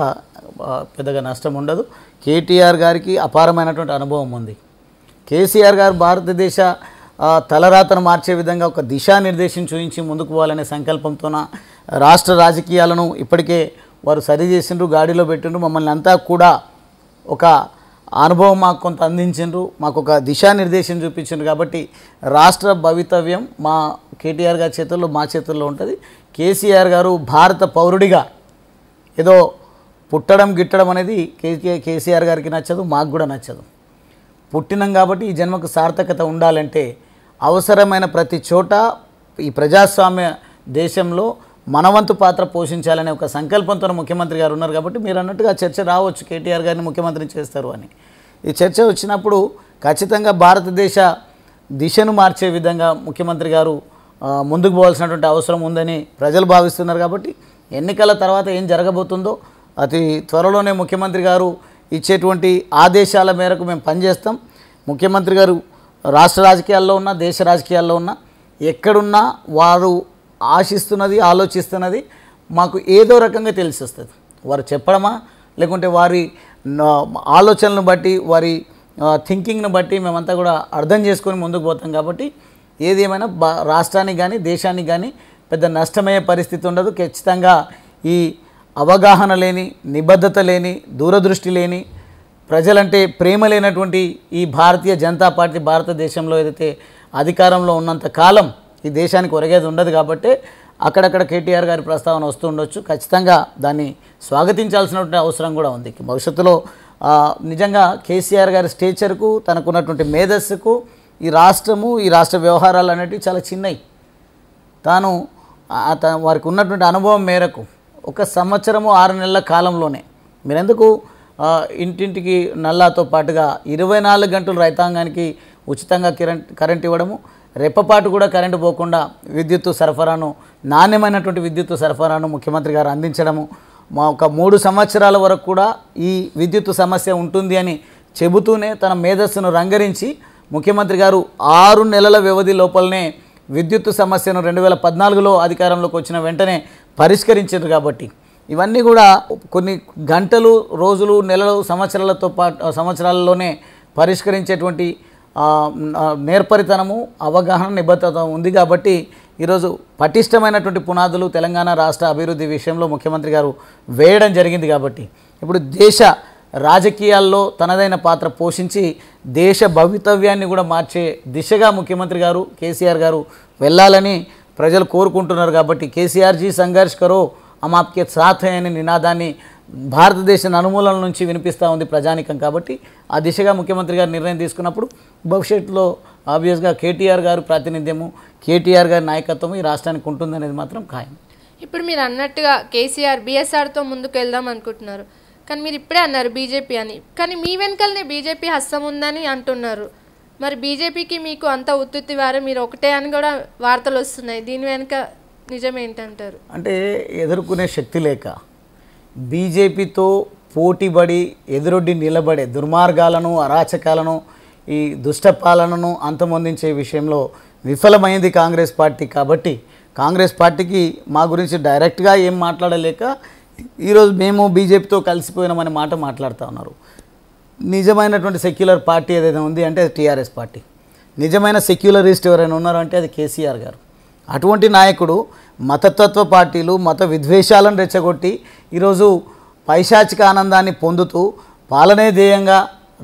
S2: పెద్దగా నష్టం ఉండదు. కేటీఆర్ గారికి అపారమైనటువంటి అనుభవం ఉంది. కేసీఆర్ గారు భారతదేశ తలరాతను మార్చే విధంగా ఒక దిశానిర్దేశం చూపించి ముందుకు పోవాలనే సంకల్పంతోన రాష్ట్ర రాజకీయాలను ఇప్పటికే వారు సరిచేసిండ్రు, గాడిలో పెట్టిండ్రు. మమ్మల్ని అంతా కూడా ఒక అనుభవం మాకు కొంత అందించిండ్రు, మాకు ఒక దిశానిర్దేశం చూపించిండ్రు. కాబట్టి రాష్ట్ర భవితవ్యం మా కేటీఆర్ గారి చేతుల్లో, మా చేతుల్లో ఉంటుంది. కేసీఆర్ గారు భారత పౌరుడిగా ఏదో పుట్టడం గిట్టడం అనేది కేసీఆర్ గారికి నచ్చదు, మాకు కూడా నచ్చదు. పుట్టినాం కాబట్టి ఈ జన్మకు సార్థకత ఉండాలంటే అవసరమైన ప్రతి చోట ఈ ప్రజాస్వామ్య దేశంలో మనవంతు పాత్ర పోషించాలనే ఒక సంకల్పంతో ముఖ్యమంత్రి గారు ఉన్నారు. కాబట్టి మీరు అన్నట్టుగా చర్చ రావచ్చు, కేటీఆర్ గారిని ముఖ్యమంత్రిని చేస్తారు అని. ఈ చర్చ వచ్చినప్పుడు ఖచ్చితంగా భారతదేశ దిశను మార్చే విధంగా ముఖ్యమంత్రి గారు ముందుకు పోవాల్సినటువంటి అవసరం ఉందని ప్రజలు భావిస్తున్నారు. కాబట్టి ఎన్నికల తర్వాత ఏం జరగబోతుందో అతి త్వరలోనే ముఖ్యమంత్రి గారు ఇచ్చేటువంటి ఆదేశాల మేరకు మేము పనిచేస్తాం. ముఖ్యమంత్రి గారు రాష్ట్ర రాజకీయాల్లో ఉన్న, దేశ రాజకీయాల్లో ఉన్న, ఎక్కడున్నా వారు ఆశిస్తున్నది, ఆలోచిస్తున్నది మాకు ఏదో రకంగా తెలిసి వస్తుంది. వారు చెప్పడమా లేకుంటే వారి ఆలోచనలను బట్టి, వారి థింకింగ్ను బట్టి మేమంతా కూడా అర్థం చేసుకొని ముందుకు పోతాం. కాబట్టి ఏది ఏమైనా రాష్ట్రానికి కానీ దేశానికి కానీ పెద్ద నష్టమయ్యే పరిస్థితి ఉండదు. ఖచ్చితంగా ఈ అవగాహన లేని, నిబద్ధత లేని, దూరదృష్టి లేని, ప్రజలంటే ప్రేమ లేనటువంటి ఈ భారతీయ జనతా పార్టీ భారతదేశంలో ఏదైతే అధికారంలో ఉన్నంత కాలం ఈ దేశానికి ఒరిగేది ఉండదు. కాబట్టి అక్కడక్కడ కేటీఆర్ గారి ప్రస్తావన వస్తూ ఉండొచ్చు. ఖచ్చితంగా దాన్ని స్వాగతించాల్సినటువంటి అవసరం కూడా ఉంది. భవిష్యత్తులో నిజంగా కేసీఆర్ గారి స్టేచర్కు, తనకున్నటువంటి మేధస్సుకు ఈ రాష్ట్రము, ఈ రాష్ట్ర వ్యవహారాలు అనేటివి చాలా చిన్నవి. తాను వారికి ఉన్నటువంటి అనుభవం మేరకు 1 సంవత్సరము 6 నెలల కాలంలోనే మీరెందుకు ఇంటింటికి నల్లాతో పాటుగా 24 గంటలు రైతాంగానికి ఉచితంగా కరెంట్ ఇవ్వడము, రెప్పపాటు కూడా కరెంటు పోకుండా విద్యుత్తు సరఫరాను, నాణ్యమైనటువంటి విద్యుత్తు సరఫరాను ముఖ్యమంత్రి గారు అందించడము, మా ఒక 3 సంవత్సరాల వరకు కూడా ఈ విద్యుత్తు సమస్య ఉంటుంది అని చెబుతూనే తన మేధస్సును రంగరించి ముఖ్యమంత్రి గారు 6 నెలల వ్యవధి లోపలనే విద్యుత్తు సమస్యను 2014లో అధికారంలోకి వచ్చిన వెంటనే పరిష్కరించారు. కాబట్టి ఇవన్నీ కూడా కొన్ని గంటలు, రోజులు, నెలలు, సంవత్సరాలలోనే పరిష్కరించేటువంటి నేర్పరితనము, అవగాహన, నిబద్ధత ఉంది. కాబట్టి ఈరోజు పటిష్టమైనటువంటి పునాదులు తెలంగాణ రాష్ట్ర అభివృద్ధి విషయంలో ముఖ్యమంత్రి గారు వేయడం జరిగింది. కాబట్టి ఇప్పుడు దేశ రాజకీయాల్లో తనదైన పాత్ర పోషించి దేశ భవితవ్యాన్ని కూడా మార్చే దిశగా ముఖ్యమంత్రి గారు, కేసీఆర్ గారు వెళ్ళాలని ప్రజలు కోరుకుంటున్నారు. కాబట్టి కేసీఆర్ జీ సంఘర్ష్ కరో హమ్ ఆప్కే సాథ్ హై అనే నినాదాన్ని భారతదేశ నలుమూలల నుంచి వినిపిస్తూ ఉంది ప్రజానికం. కాబట్టి ఆ దిశగా ముఖ్యమంత్రి గారు నిర్ణయం తీసుకున్నప్పుడు భవిష్యత్తులో ఆబ్వియస్గా కేటీఆర్ గారు ప్రాతినిధ్యము, కేటీఆర్ గారి నాయకత్వం ఈ రాష్ట్రానికి ఉంటుందనేది మాత్రం ఖాయం.
S1: ఇప్పుడు మీరు అన్నట్టుగా కేసీఆర్ బీఎస్ఆర్తో ముందుకు వెళ్దాం అనుకుంటున్నారు, కానీ మీరు ఇప్పుడే అన్నారు బీజేపీ అని. కానీ మీ వెనకలనే బీజేపీ హస్తం ఉందని అంటున్నారు. మరి బీజేపీకి మీకు అంత ఉత్తుత్తి వారు, మీరు ఒకటే అని కూడా వార్తలు వస్తున్నాయి. దీని వెనుక నిజం ఏంటంటారు?
S2: అంటే ఎదుర్కొనే శక్తి లేక, బీజేపీతో పోటీపడి ఎదురొడ్డి నిలబడే దుర్మార్గాలను, అరాచకాలను, ఈ దుష్టపాలనను అంతమొందించే విషయంలో విఫలమైంది కాంగ్రెస్ పార్టీ. కాబట్టి కాంగ్రెస్ పార్టీకి మా గురించి డైరెక్ట్గా ఏం మాట్లాడలేక ఈరోజు మేము బీజేపీతో కలిసిపోయినామనే మాట మాట్లాడుతూ ఉన్నారు. నిజమైనటువంటి సెక్యులర్ పార్టీ ఏదైనా ఉంది అంటే అది టీఆర్ఎస్ పార్టీ. నిజమైన సెక్యులరిస్ట్ ఎవరైనా ఉన్నారు అంటే అది కేసీఆర్ గారు. అటువంటి నాయకుడు మతతత్వ పార్టీలు, మత విద్వేషాలను రెచ్చగొట్టి ఈరోజు పైశాచిక ఆనందాన్ని పొందుతూ పాలనే ధ్యేయంగా,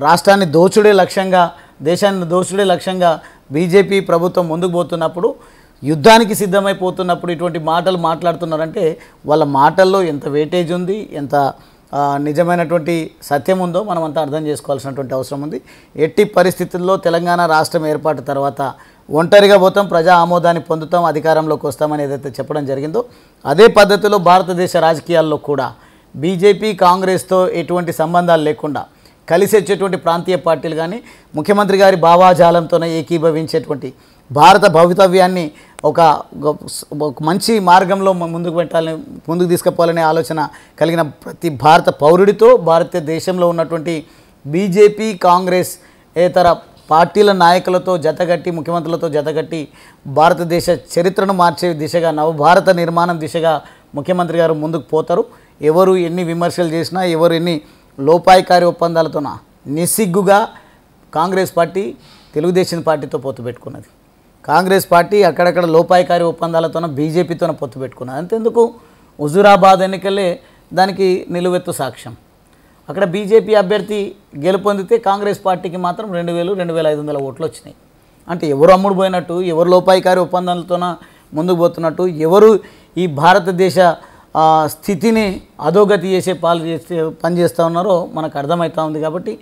S2: రాష్ట్రాన్ని దోచుడే లక్ష్యంగా, దేశాన్ని దోచుడే లక్ష్యంగా బీజేపీ ప్రభుత్వం ముందుకు పోతున్నప్పుడు, యుద్ధానికి సిద్ధమైపోతున్నప్పుడు ఇటువంటి మాటలు మాట్లాడుతున్నారంటే వాళ్ళ మాటల్లో ఎంత వెయిటేజ్ ఉంది, ఎంత నిజమైనటువంటి సత్యం ఉందో మనమంతా అర్థం చేసుకోవాల్సినటువంటి అవసరం ఉంది. ఎట్టి పరిస్థితుల్లో తెలంగాణ రాష్ట్రం ఏర్పాటు తర్వాత ఒంటరిగా పోతాం, ప్రజా ఆమోదాన్ని పొందుతాం, అధికారంలోకి వస్తామని ఏదైతే చెప్పడం జరిగిందో అదే పద్ధతిలో భారతదేశ రాజకీయాల్లో కూడా బీజేపీ కాంగ్రెస్తో ఎటువంటి సంబంధాలు లేకుండా కలిసి వచ్చేటువంటి ప్రాంతీయ పార్టీలు కానీ ముఖ్యమంత్రి గారి భావాజాలంతోనే ఏకీభవించేటువంటి భారత భవితవ్యాన్ని ఒక మంచి మార్గంలో ముందుకు తీసుకుపోవాలనే ఆలోచన కలిగిన ప్రతి భారత పౌరుడితో భారతదేశంలో ఉన్నటువంటి బీజేపీ కాంగ్రెస్ ఇతర పార్టీల నాయకులతో జతగట్టి ముఖ్యమంత్రులతో జతగట్టి భారతదేశ చరిత్రను మార్చే దిశగా నవభారత నిర్మాణం దిశగా ముఖ్యమంత్రి గారు ముందుకు పోతారు. ఎవరు ఎన్ని విమర్శలు చేసినా ఎవరు ఎన్ని లోపాయికారి ఒప్పందాలతోన నిస్సిగ్గుగా కాంగ్రెస్ పార్టీ తెలుగుదేశం పార్టీతో పొత్తు పెట్టుకున్నది. కాంగ్రెస్ పార్టీ అక్కడక్కడ లోపాయికారి ఒప్పందాలతోన బీజేపీతోన పొత్తు పెట్టుకున్నది. అంతెందుకు హుజూరాబాద్ ఎన్నికలే దానికి నిలువెత్తు సాక్ష్యం. అక్కడ బీజేపీ అభ్యర్థి గెలుపొందితే కాంగ్రెస్ పార్టీకి మాత్రం 2,000-2,500 ఓట్లు వచ్చినాయి. అంటే ఎవరు అమ్ముడు పోయినట్టు, ఎవరు లోపాయికారి ఒప్పందాలతోన ముందుకు పోతున్నట్టు, ఎవరు ఈ భారతదేశ స్థితిని అధోగతి చేసే పని చేస్తూ ఉన్నారో మనకు అర్థమవుతూ ఉంది. కాబట్టి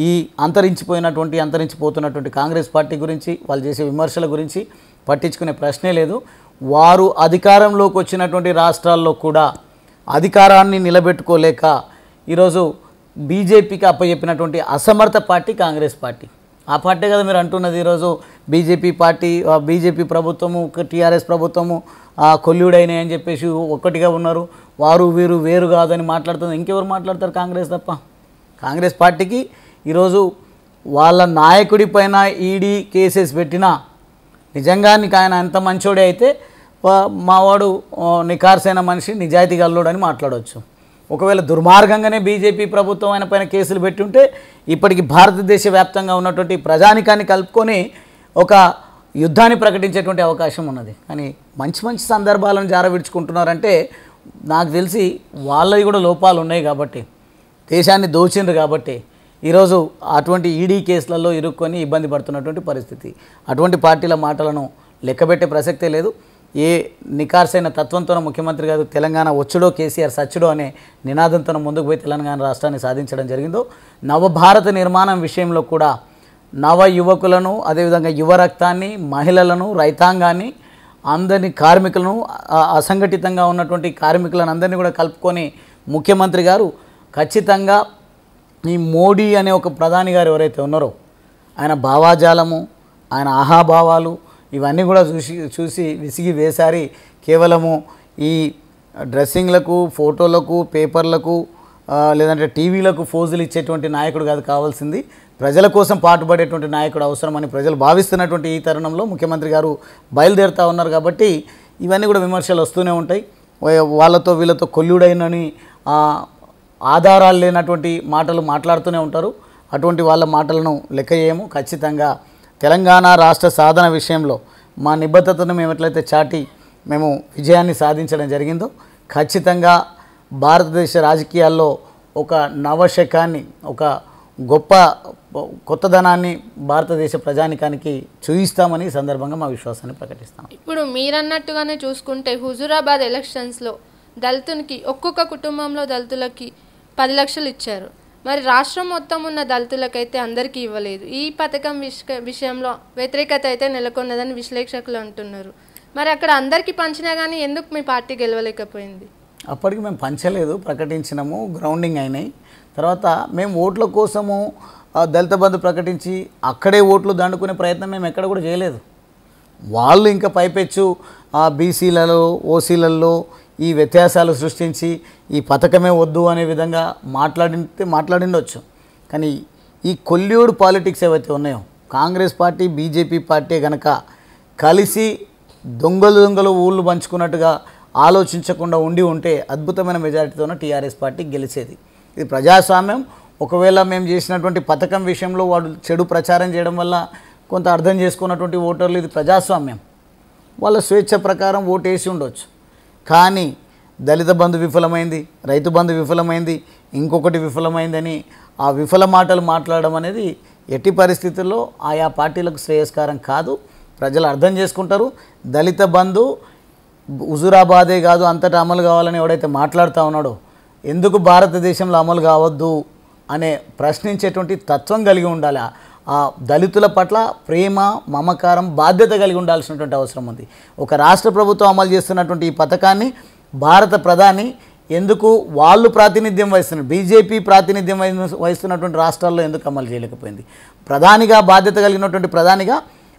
S2: ఈ అంతరించిపోతున్నటువంటి కాంగ్రెస్ పార్టీ గురించి వాళ్ళు చేసే విమర్శల గురించి పట్టించుకునే ప్రశ్నే లేదు. వారు అధికారంలోకి వచ్చినటువంటి రాష్ట్రాల్లో కూడా అధికారాన్ని నిలబెట్టుకోలేక ఈరోజు బీజేపీకి అప్పచెప్పినటువంటి అసమర్థ పార్టీ కాంగ్రెస్ పార్టీ. ఆ పార్టీ కదా మీరు అంటున్నది ఈరోజు బీజేపీ ప్రభుత్వము టీఆర్ఎస్ ప్రభుత్వము కొల్లుడైనాయి అని చెప్పేసి ఒక్కటిగా ఉన్నారు, వారు వీరు వేరు కాదని మాట్లాడుతుంది. ఇంకెవరు మాట్లాడతారు? కాంగ్రెస్ తప్ప. కాంగ్రెస్ పార్టీకి ఈరోజు వాళ్ళ నాయకుడి పైన ఈడీ కేసెస్ పెట్టినా నిజంగా ఆయన ఎంత మంచోడే అయితే మావాడు నికార్సైన మనిషి నిజాయితీ గల్లోడని మాట్లాడవచ్చు. ఒకవేళ దుర్మార్గంగానే బీజేపీ ప్రభుత్వం ఆయన పైన కేసులు పెట్టి ఉంటే ఇప్పటికి భారతదేశ వ్యాప్తంగా ఉన్నటువంటి ప్రజానికాన్ని కలుపుకొని ఒక యుద్ధాన్ని ప్రకటించేటువంటి అవకాశం ఉన్నది. కానీ మంచి మంచి సందర్భాలను జారవిడుచుకుంటున్నారంటే నాకు తెలిసి వాళ్ళవి కూడా లోపాలు ఉన్నాయి కాబట్టి, దేశాన్ని దోచిండ్రు కాబట్టి ఈరోజు అటువంటి ఈడీ కేసులలో ఇరుక్కొని ఇబ్బంది పడుతున్నటువంటి పరిస్థితి. అటువంటి పార్టీల మాటలను లెక్కబెట్టే ప్రసక్తే లేదు. ఏ నికార్సైన తత్వంతోనో ముఖ్యమంత్రి గారు తెలంగాణ వచ్చుడో కేసీఆర్ సచ్చుడో అనే నినాదంతో ముందుకు పోయి తెలంగాణ రాష్ట్రాన్ని సాధించడం జరిగిందో, నవభారత నిర్మాణం విషయంలో కూడా నవ యువకులను, అదేవిధంగా యువ రక్తాన్ని, మహిళలను, రైతాంగాన్ని, అందరినీ కార్మికులను, అసంఘటితంగా ఉన్నటువంటి కార్మికులను అందరినీ కూడా కలుపుకొని ముఖ్యమంత్రి గారు ఖచ్చితంగా ఈ మోడీ అనే ఒక ప్రధాని గారు ఎవరైతే ఉన్నారో ఆయన భావాజాలము, ఆయన ఆహాభావాలు ఇవన్నీ కూడా చూసి విసిగి వేసారి కేవలము ఈ డ్రెస్సింగ్లకు, ఫోటోలకు, పేపర్లకు లేదంటే టీవీలకు ఫోజులు ఇచ్చేటువంటి నాయకుడు కాదు కావాల్సింది, ప్రజల కోసం పాటుపడేటువంటి నాయకుడు అవసరమని ప్రజలు భావిస్తున్నటువంటి ఈ తరుణంలో ముఖ్యమంత్రి గారు బయలుదేరుతూ ఉన్నారు. కాబట్టి ఇవన్నీ కూడా విమర్శలు వస్తూనే ఉంటాయి. వాళ్ళతో వీళ్ళతో కొల్లుడైనని ఆధారాలు లేనటువంటి మాటలు మాట్లాడుతూనే ఉంటారు. అటువంటి వాళ్ళ మాటలను లెక్క చేయము. ఖచ్చితంగా తెలంగాణ రాష్ట్ర సాధన విషయంలో మా నిబద్ధతను మేము ఎట్లయితే చాటి మేము విజయాన్ని సాధించడం జరిగిందో ఖచ్చితంగా భారతదేశ రాజకీయాల్లో ఒక నవశకాన్ని, ఒక గొప్ప కొత్తదనాన్ని భారతదేశ ప్రజానికానికి చూయిస్తామని ఈ సందర్భంగా మా విశ్వాసాన్ని ప్రకటిస్తాం.
S1: ఇప్పుడు మీరన్నట్టుగానే చూసుకుంటే హుజూరాబాద్ ఎలక్షన్స్లో దళితునికి ఒక్కొక్క కుటుంబంలో దళితులకి 10 లక్షలు ఇచ్చారు. మరి రాష్ట్రం మొత్తం ఉన్న దళితులకైతే అందరికీ ఇవ్వలేదు. ఈ పథకం విషయంలో వ్యతిరేకత అయితే నెలకొన్నదని విశ్లేషకులు అంటున్నారు. మరి అక్కడ అందరికీ పంచినా కానీ ఎందుకు మీ పార్టీ గెలవలేకపోయింది?
S2: అప్పటికి మేము పంచలేదు, ప్రకటించినాము, గ్రౌండింగ్ అయినాయి. తర్వాత మేము ఓట్ల కోసము దళిత బంధు ప్రకటించి అక్కడే ఓట్లు దండుకునే ప్రయత్నం మేము ఎక్కడ కూడా చేయలేదు. వాళ్ళు ఇంకా పైపెచ్చు బీసీలలో, ఓసీలలో ఈ వ్యత్యాసాలు సృష్టించి ఈ పథకమే వద్దు అనే విధంగా మాట్లాడిండొచ్చు. కానీ ఈ కొల్యూడ్ పాలిటిక్స్ ఏవైతే ఉన్నాయో కాంగ్రెస్ పార్టీ, బీజేపీ పార్టీ కనుక కలిసి దొంగలు ఊళ్ళు పంచుకున్నట్టుగా ఆలోచించకుండా ఉంటే అద్భుతమైన మెజారిటీతోనే టీఆర్ఎస్ పార్టీ గెలిచేది. ఇది ప్రజాస్వామ్యం. ఒకవేళ మేము చేసినటువంటి పథకం విషయంలో వాడు చెడు ప్రచారం చేయడం వల్ల కొంత అర్థం చేసుకున్నటువంటి ఓటర్లు, ఇది ప్రజాస్వామ్యం, వాళ్ళ స్వేచ్ఛ ప్రకారం ఓటేసి ఉండొచ్చు. కానీ దళిత బంధు విఫలమైంది, రైతు బంధు విఫలమైంది, ఇంకొకటి విఫలమైందని ఆ విఫల మాటలు మాట్లాడడం అనేది ఎట్టి పరిస్థితుల్లో ఆయా పార్టీలకు శ్రేయస్కరం కాదు. ప్రజలు అర్థం చేసుకుంటారు. దళిత బంధు హుజూరాబాదే కాదు అంతటా అమలు కావాలని ఎవడైతే మాట్లాడుతూ ఉన్నాడో, ఎందుకు భారతదేశంలో అమలు కావద్దు అనే ప్రశ్నించేటువంటి తత్వం కలిగి ఉండాలి. ఆ దళితుల పట్ల ప్రేమ, మమకారం, బాధ్యత కలిగి ఉండాల్సినటువంటి అవసరం ఉంది. ఒక రాష్ట్ర ప్రభుత్వం అమలు చేస్తున్నటువంటి ఈ పథకాన్ని భారత ప్రధాని ఎందుకు వాళ్ళు ప్రాతినిధ్యం వహిస్తున్నారు, బీజేపీ ప్రాతినిధ్యం వహిస్తున్నటువంటి రాష్ట్రాల్లో ఎందుకు అమలు చేయలేకపోయింది? ప్రధానిగా, బాధ్యత కలిగినటువంటి ప్రధానిగా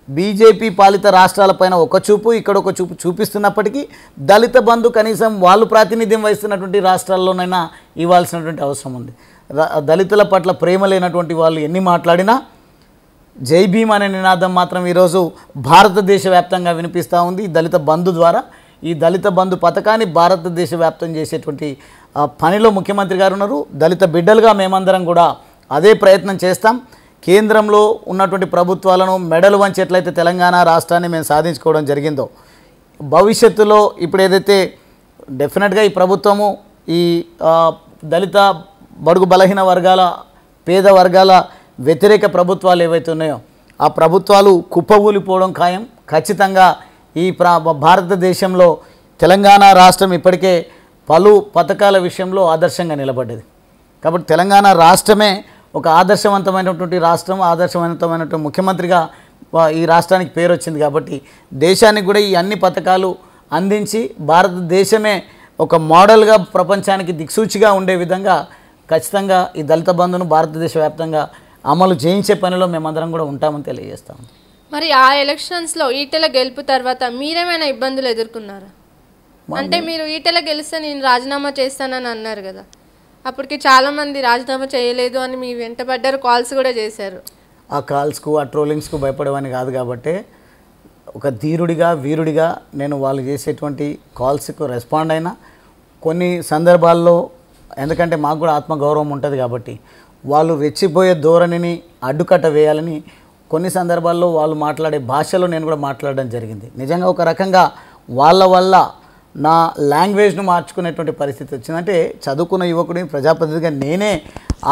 S2: బీజేపీ పాలిత రాష్ట్రాలపైన ఒక చూపు, ఇక్కడ ఒక చూపు చూపిస్తున్నప్పటికీ దళిత బంధు కనీసం వాళ్ళు ప్రాతినిధ్యం వహిస్తున్నటువంటి రాష్ట్రాల్లోనైనా ఇవ్వాల్సినటువంటి అవసరం ఉంది. దళితుల పట్ల ప్రేమ లేనటువంటి వాళ్ళు ఎన్ని మాట్లాడినా జై భీమ్ అనే నినాదం మాత్రం ఈరోజు భారతదేశ వ్యాప్తంగా వినిపిస్తూ ఉంది. దళిత బంధు ద్వారా ఈ దళిత బంధు పథకాన్ని భారతదేశ వ్యాప్తం చేసేటువంటి పనిలో ముఖ్యమంత్రి గారు ఉన్నారు. దళిత బిడ్డలుగా మేమందరం కూడా అదే ప్రయత్నం చేస్తాం. కేంద్రంలో ఉన్నటువంటి ప్రభుత్వాలను మెడలు వంచి ఎట్లయితే తెలంగాణ రాష్ట్రాన్ని మేము సాధించుకోవడం జరిగిందో, భవిష్యత్తులో ఇప్పుడు ఏదైతే డెఫినెట్గా ఈ ప్రభుత్వము ఈ దళిత బడుగు బలహీన వర్గాల, పేద వర్గాల వ్యతిరేక ప్రభుత్వాలు ఏవైతే ఉన్నాయో ఆ ప్రభుత్వాలు కుప్పగూలిపోవడం ఖాయం. ఖచ్చితంగా ఈ భారతదేశంలో తెలంగాణ రాష్ట్రం ఇప్పటికే పలు పథకాల విషయంలో ఆదర్శంగా నిలబడ్డది. కాబట్టి తెలంగాణ రాష్ట్రమే ఒక ఆదర్శవంతమైనటువంటి రాష్ట్రం, ఆదర్శవంతమైనటువంటి ముఖ్యమంత్రిగా ఈ రాష్ట్రానికి పేరు వచ్చింది. కాబట్టి దేశానికి కూడా ఈ అన్ని పథకాలు అందించి భారతదేశమే ఒక మోడల్గా ప్రపంచానికి దిక్సూచిగా ఉండే విధంగా ఖచ్చితంగా ఈ దళిత బంధును భారతదేశ వ్యాప్తంగా అమలు చేయించే పనిలో మేమందరం కూడా ఉంటామని తెలియజేస్తాం.
S1: మరి ఆ ఎలక్షన్స్లో ఈటెల గెలుపు తర్వాత మీరేమైనా ఇబ్బందులు ఎదుర్కొన్నారా? అంటే మీరు ఈటెల గెలిస్తే నేను రాజీనామా చేస్తానని అన్నారు కదా, అప్పటికి చాలామంది రాజీనామా చేయలేదు అని మీ వెంటబడ్డారు, కాల్స్ కూడా చేశారు.
S2: ఆ కాల్స్కు, ఆ ట్రోలింగ్స్కు భయపడేవని కాదు. కాబట్టి ఒక ధీరుడిగా, వీరుడిగా నేను వాళ్ళు చేసేటువంటి కాల్స్కు రెస్పాండ్ అయినా. కొన్ని సందర్భాల్లో ఎందుకంటే మాకు కూడా ఆత్మగౌరవం ఉంటుంది కాబట్టి వాళ్ళు రెచ్చిపోయే ధోరణిని అడ్డుకట్ట వేయాలని కొన్ని సందర్భాల్లో వాళ్ళు మాట్లాడే భాషలో నేను కూడా మాట్లాడడం జరిగింది. నిజంగా ఒక రకంగా వాళ్ళ వల్ల నా లాంగ్వేజ్ను మార్చుకునేటువంటి పరిస్థితి వచ్చిందంటే చదువుకున్న యువకుడిని, ప్రజాప్రతినిధిగా నేనే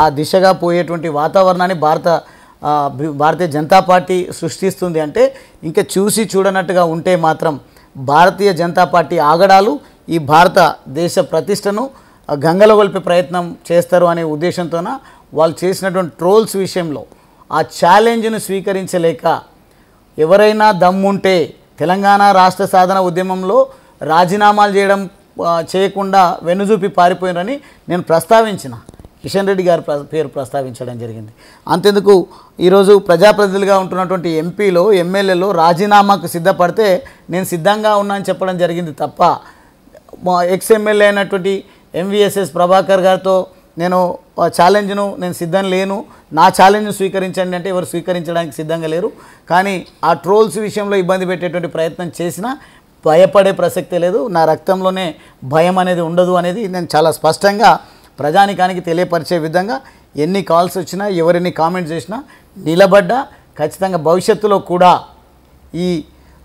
S2: ఆ దిశగా పోయేటువంటి వాతావరణాన్ని భారతీయ జనతా పార్టీ సృష్టిస్తుంది. అంటే ఇంకా చూసి చూడనట్టుగా ఉంటే మాత్రం భారతీయ జనతా పార్టీ ఆగడాలు ఈ భారతదేశ ప్రతిష్టను గంగలో గొల్పే ప్రయత్నం చేస్తారు అనే ఉద్దేశంతోన వాళ్ళు చేసినటువంటి ట్రోల్స్ విషయంలో ఆ ఛాలెంజ్ను స్వీకరించలేక ఎవరైనా దమ్ముంటే తెలంగాణ రాష్ట్ర సాధన ఉద్యమంలో రాజీనామాలు చేయకుండా వెన్నుజూపి పారిపోయినని నేను ప్రస్తావించిన. కిషన్ రెడ్డి గారి పేరు ప్రస్తావించడం జరిగింది. అంతెందుకు ఈరోజు ప్రజాప్రతినిధులుగా ఉంటున్నటువంటి ఎంపీలో, ఎమ్మెల్యేలో రాజీనామాకు సిద్ధపడితే నేను సిద్ధంగా ఉన్నా అని చెప్పడం జరిగింది తప్ప ఎక్స్ ఎమ్మెల్యే అయినటువంటి ఎంవీఎస్ఎస్ ప్రభాకర్ గారితో నేను ఛాలెంజ్ను నేను సిద్ధం లేను, నా ఛాలెంజ్ను స్వీకరించండి అంటే ఎవరు స్వీకరించడానికి సిద్ధంగా లేరు. కానీ ఆ ట్రోల్స్ విషయంలో ఇబ్బంది పెట్టేటువంటి ప్రయత్నం చేసినా భయపడే ప్రసక్తే లేదు. నా రక్తంలోనే భయం అనేది ఉండదు అనేది నేను చాలా స్పష్టంగా ప్రజానికానికి తెలియపరిచే విధంగా ఎన్ని కాల్స్ వచ్చినా, ఎవరిని కామెంట్స్ చేసినా నిలబడ్డా. ఖచ్చితంగా భవిష్యత్తులో కూడా ఈ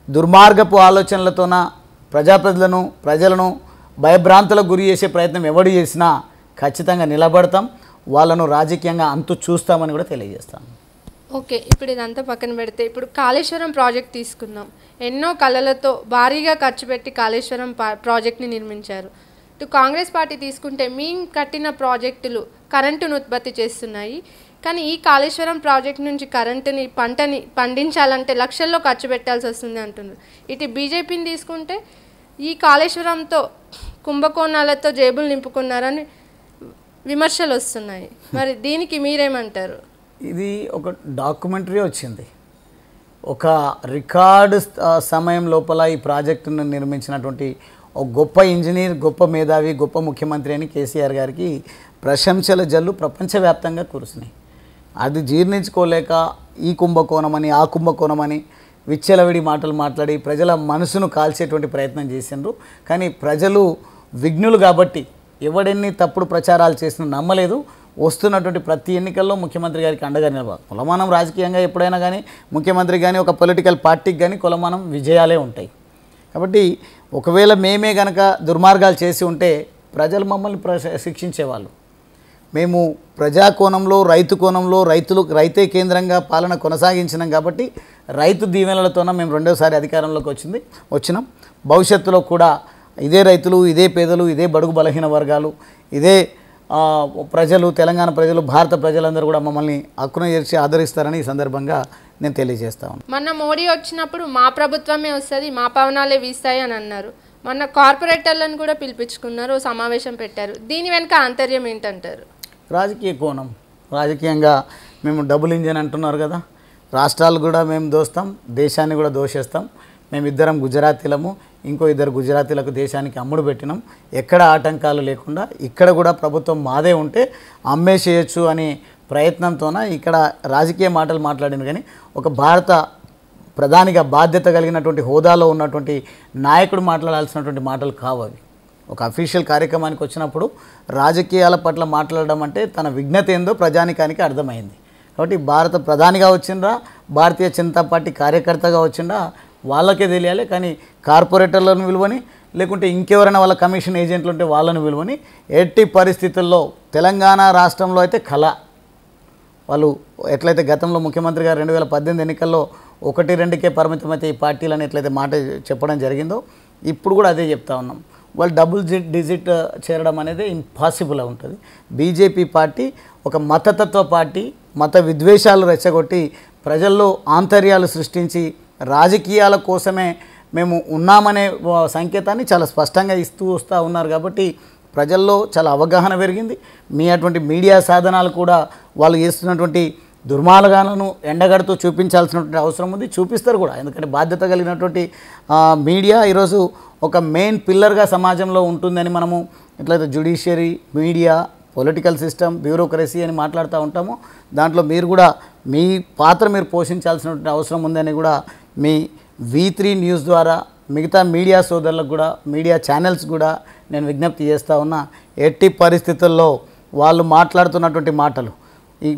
S2: దుర్మార్గపు ఆలోచనలతోన ప్రజలను భయభ్రాంతులకు గురి చేసే ప్రయత్నం ఎవడు చేసినా ఖచ్చితంగా నిలబడతాం, వాళ్ళను రాజకీయంగా అంతు చూస్తామని కూడా తెలియజేస్తాం.
S1: ఓకే, ఇప్పుడు ఇదంతా పక్కన పెడితే ఇప్పుడు కాళేశ్వరం ప్రాజెక్ట్ తీసుకుందాం. ఎన్నో కళలతో భారీగా ఖర్చు పెట్టి కాళేశ్వరం ప్రాజెక్ట్ని నిర్మించారు. ఇటు కాంగ్రెస్ పార్టీ తీసుకుంటే మేము కట్టిన ప్రాజెక్టులు కరెంటును ఉత్పత్తి చేస్తున్నాయి, కానీ ఈ కాళేశ్వరం ప్రాజెక్ట్ నుంచి పంటని పండించాలంటే లక్షల్లో ఖర్చు పెట్టాల్సి వస్తుంది అంటున్నారు. ఇటు బీజేపీని తీసుకుంటే ఈ కాళేశ్వరంతో కుంభకోణాలతో జేబులు నింపుకున్నారని విమర్శలు వస్తున్నాయి. మరి దీనికి మీరేమంటారు?
S2: ఇది ఒక డాక్యుమెంటరీ వచ్చింది. ఒక రికార్డు సమయం లోపల ఈ ప్రాజెక్టును నిర్మించినటువంటి ఒక గొప్ప ఇంజనీర్, గొప్ప మేధావి, గొప్ప ముఖ్యమంత్రి అని కేసీఆర్ గారికి ప్రశంసల జల్లు ప్రపంచవ్యాప్తంగా కురుస్తున్నాయి. అది జీర్ణించుకోలేక ఈ కుంభకోణమని, ఆ కుంభకోణమని విచ్చలవిడి మాటలు మాట్లాడి ప్రజల మనసును కాల్చేటువంటి ప్రయత్నం చేసిండ్రు. కానీ ప్రజలు విఘ్నులు కాబట్టి ఎవడెన్ని తప్పుడు ప్రచారాలు చేసినా నమ్మలేదు. వస్తున్నటువంటి ప్రతి ఎన్నికల్లో ముఖ్యమంత్రి గారికి అండగా నిలబడాలి. కులమానం రాజకీయంగా ఎప్పుడైనా కానీ ముఖ్యమంత్రి కానీ ఒక పొలిటికల్ పార్టీకి కానీ కులమానం విజయాలే ఉంటాయి. కాబట్టి ఒకవేళ మేమే కనుక దుర్మార్గాలు చేసి ఉంటే ప్రజలు మమ్మల్ని శిక్షించేవాళ్ళు. మేము ప్రజా కోణంలో, రైతు కోణంలో, రైతే కేంద్రంగా పాలన కొనసాగించినాం కాబట్టి రైతు దీవెనలతోనే మేము రెండోసారి అధికారంలోకి వచ్చినాం. భవిష్యత్తులో కూడా ఇదే రైతులు, ఇదే పేదలు, ఇదే బడుగు బలహీన వర్గాలు, ఇదే ప్రజలు, తెలంగాణ ప్రజలు, భారత ప్రజలందరూ కూడా మమ్మల్ని హక్కున చేర్చి ఆదరిస్తారని ఈ సందర్భంగా నేను తెలియజేస్తా ఉన్నాను.
S1: మొన్న మోడీ వచ్చినప్పుడు మా ప్రభుత్వమే వస్తుంది, మా పవనాలే వీస్తాయి అని అన్నారు. మొన్న కార్పొరేటర్లను కూడా పిలిపించుకున్నారు, సమావేశం పెట్టారు. దీని వెనుక ఆంతర్యం ఏంటంటారు?
S2: రాజకీయ కోణం. రాజకీయంగా మేము డబుల్ ఇంజన్ అంటున్నారు కదా, రాష్ట్రాలు కూడా మేము దోస్తాం, దేశాన్ని కూడా దోషేస్తాం. మేమిద్దరం గుజరాతీలము, ఇంకో ఇద్దరు గుజరాతీలకు దేశానికి అమ్ముడు పెట్టినాం. ఎక్కడ ఆటంకాలు లేకుండా ఇక్కడ కూడా ప్రభుత్వం మాదే ఉంటే అమ్మేసేయచ్చు అనే ప్రయత్నంతోన ఇక్కడ రాజకీయ మాటలు మాట్లాడింది. కానీ ఒక భారత ప్రధానిగా బాధ్యత కలిగినటువంటి హోదాలో ఉన్నటువంటి నాయకుడు మాట్లాడాల్సినటువంటి మాటలు కావు అవి. ఒక అఫీషియల్ కార్యక్రమానికి వచ్చినప్పుడు రాజకీయాల పట్ల మాట్లాడడం అంటే తన విజ్ఞత ఏందో ప్రజానికానికి అర్థమైంది. కాబట్టి భారత ప్రధానిగా వచ్చిండ్రా, భారతీయ జనతా పార్టీ కార్యకర్తగా వచ్చిండ్రా వాళ్ళకే తెలియాలి. కానీ కార్పొరేటర్లను విలువని, లేకుంటే ఇంకెవరైనా వాళ్ళ కమిషన్ ఏజెంట్లు ఉంటే వాళ్ళని విలువని ఎట్టి పరిస్థితుల్లో తెలంగాణ రాష్ట్రంలో అయితే కళ. వాళ్ళు ఎట్లయితే గతంలో ముఖ్యమంత్రి గారు 2018 ఎన్నికల్లో 1-2కే పరిమితమైతే ఈ పార్టీలని ఎట్లయితే మాట చెప్పడం జరిగిందో ఇప్పుడు కూడా అదే చెప్తా ఉన్నాం. వాళ్ళు డబుల్ డిజిట్ చేరడం అనేది ఇంపాసిబుల్ ఉంటుంది. బీజేపీ పార్టీ ఒక మతతత్వ పార్టీ, మత విద్వేషాలు రెచ్చగొట్టి ప్రజల్లో ఆంతర్యాలు సృష్టించి రాజకీయాల కోసమే మేము ఉన్నామనే సంకేతాన్ని చాలా స్పష్టంగా ఇస్తూ వస్తూ ఉన్నారు. కాబట్టి ప్రజల్లో చాలా అవగాహన పెరిగింది. మీ అటువంటి మీడియా సాధనాలు కూడా వాళ్ళు చేస్తున్నటువంటి దుర్మార్గాలను ఎండగడుతూ చూపించాల్సినటువంటి అవసరం ఉంది, చూపిస్తారు కూడా. ఎందుకంటే బాధ్యత కలిగినటువంటి మీడియా ఈరోజు ఒక మెయిన్ పిల్లర్గా సమాజంలో ఉంటుందని మనము ఎట్లయితే judiciary, media, political system, bureaucracy అని మాట్లాడుతూ ఉంటామో దాంట్లో మీరు కూడా మీ పాత్ర మీరు పోషించాల్సినటువంటి అవసరం ఉందని కూడా మీ V3 న్యూస్ ద్వారా మిగతా మీడియా సోదరులకు కూడా, మీడియా ఛానల్స్ కూడా నేను విజ్ఞప్తి చేస్తూ ఉన్నా. ఎట్టి పరిస్థితుల్లో వాళ్ళు మాట్లాడుతున్నటువంటి మాటలు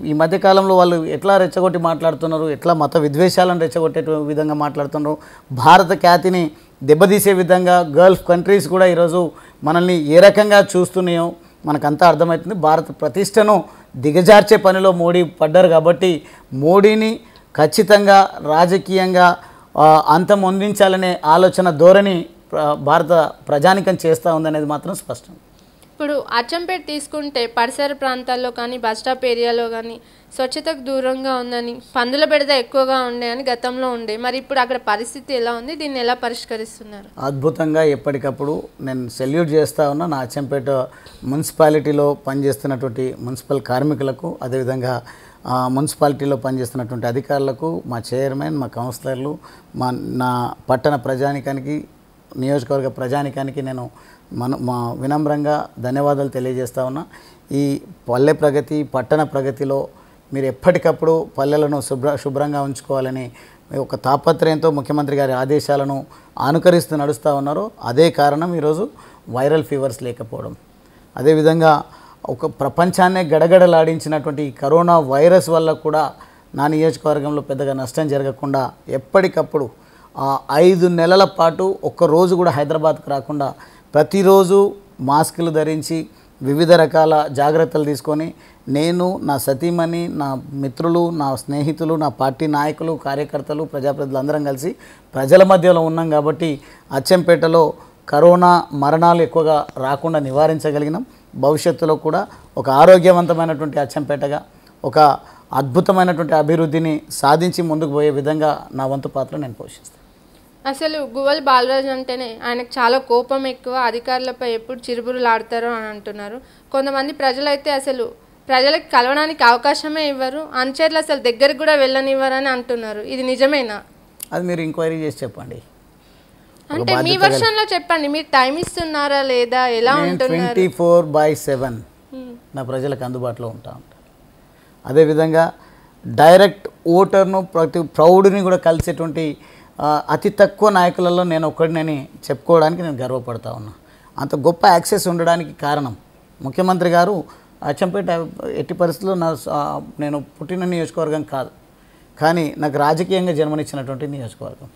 S2: ఈ మధ్యకాలంలో వాళ్ళు ఎట్లా రెచ్చగొట్టి మాట్లాడుతున్నారు, ఎట్లా మత విద్వేషాలను రెచ్చగొట్టే విధంగా మాట్లాడుతున్నారు, భారత ఖ్యాతిని దెబ్బతీసే విధంగా గల్ఫ్ కంట్రీస్ కూడా ఈరోజు మనల్ని ఏ రకంగా చూస్తున్నాయో మనకంతా అర్థమవుతుంది. భారత ప్రతిష్టను దిగజార్చే పనిలో మోడీ పడ్డారు. కాబట్టి మోడీని ఖచ్చితంగా రాజకీయంగా అంతమొందించాలనే ఆలోచన ధోరణి భారత ప్రజానికం చేస్తూ ఉందనేది మాత్రం స్పష్టం.
S1: ఇప్పుడు అచ్చంపేట తీసుకుంటే పరిసర ప్రాంతాల్లో కానీ బస్ స్టాప్ ఏరియాలో కానీ స్వచ్ఛతకు దూరంగా ఉందని, పందుల బెడద ఎక్కువగా ఉండే అని గతంలో ఉండే. మరి ఇప్పుడు అక్కడ పరిస్థితి ఎలా ఉంది, దీన్ని ఎలా పరిష్కరిస్తున్నారు?
S2: అద్భుతంగా ఎప్పటికప్పుడు నేను సెల్యూట్ చేస్తూ ఉన్నా నా అచ్చంపేట మున్సిపాలిటీలో పనిచేస్తున్నటువంటి మున్సిపల్ కార్మికులకు, అదేవిధంగా మున్సిపాలిటీలో పనిచేస్తున్నటువంటి అధికారులకు, మా చైర్మన్, మా కౌన్సిలర్లు, నా పట్టణ ప్రజానికానికి, నియోజకవర్గ ప్రజానికానికి నేను మా వినమ్రంగా ధన్యవాదాలు తెలియజేస్తా ఉన్నా. ఈ పల్లె ప్రగతి, పట్టణ ప్రగతిలో మీరు ఎప్పటికప్పుడు పల్లెలను శుభ్రంగా ఉంచుకోవాలని ఒక తాపత్రయంతో ముఖ్యమంత్రి గారి ఆదేశాలను అనుకరిస్తూ నడుస్తూ ఉన్నారు. అదే కారణం ఈరోజు వైరల్ ఫీవర్స్ లేకపోవడం. అదేవిధంగా ఒక ప్రపంచాన్నే గడగడలాడించినటువంటి ఈ కరోనా వైరస్ వల్ల కూడా నా నియోజకవర్గంలో పెద్దగా నష్టం జరగకుండా ఎప్పటికప్పుడు 5 నెలల పాటు ఒక్కరోజు కూడా హైదరాబాద్కు రాకుండా ప్రతిరోజు మాస్కులు ధరించి వివిధ రకాల జాగ్రత్తలు తీసుకొని నేను, నా సతీమణి, నా మిత్రులు, నా స్నేహితులు, నా పార్టీ నాయకులు, కార్యకర్తలు, ప్రజాప్రతినిధులు అందరం కలిసి ప్రజల మధ్యలో ఉన్నాం. కాబట్టి అచ్చంపేటలో కరోనా మరణాలు ఎక్కువగా రాకుండా నివారించగలిగినాం. భవిష్యత్తులో కూడా ఒక ఆరోగ్యవంతమైనటువంటి అచ్చంపేటగా, ఒక అద్భుతమైనటువంటి అభివృద్ధిని సాధించి ముందుకు పోయే విధంగా నా వంతు పాత్ర నేను పోషిస్తాను.
S1: అసలు గువ్వల బాలరాజు అంటేనే ఆయనకు చాలా కోపం ఎక్కువ, అధికారులపై ఎప్పుడు చిరుబురులాడతారో అని అంటున్నారు. కొంతమంది ప్రజలైతే అసలు ప్రజలకు కలవడానికి అవకాశమే ఇవ్వరు, అనుచరులు అసలు దగ్గరికి కూడా వెళ్ళనివ్వరని అంటున్నారు. ఇది నిజమేనా?
S2: అది మీరు ఎంక్వైరీ చేసి చెప్పండి.
S1: అంటే మీ వర్షన్లో చెప్పండి, మీరు టైం ఇస్తున్నారా లేదా, ఎలా ఉంటున్నారు?
S2: 24/7 నా ప్రజలకు అందుబాటులో ఉంటా. అదేవిధంగా డైరెక్ట్ ఓటర్ను ప్రతి ప్రౌడ్ని కూడా కలిసేటువంటి అతి తక్కువ నాయకులలో నేను ఒక్కడినని చెప్పుకోవడానికి నేను గర్వపడతా ఉన్నా. అంత గొప్ప యాక్సెస్ ఉండడానికి కారణం ముఖ్యమంత్రి గారు. అచ్చంపేట ఎట్టి పరిస్థితుల్లో నేను పుట్టిన నియోజకవర్గం కాదు, కానీ నాకు రాజకీయంగా జన్మనిచ్చినటువంటి నియోజకవర్గం.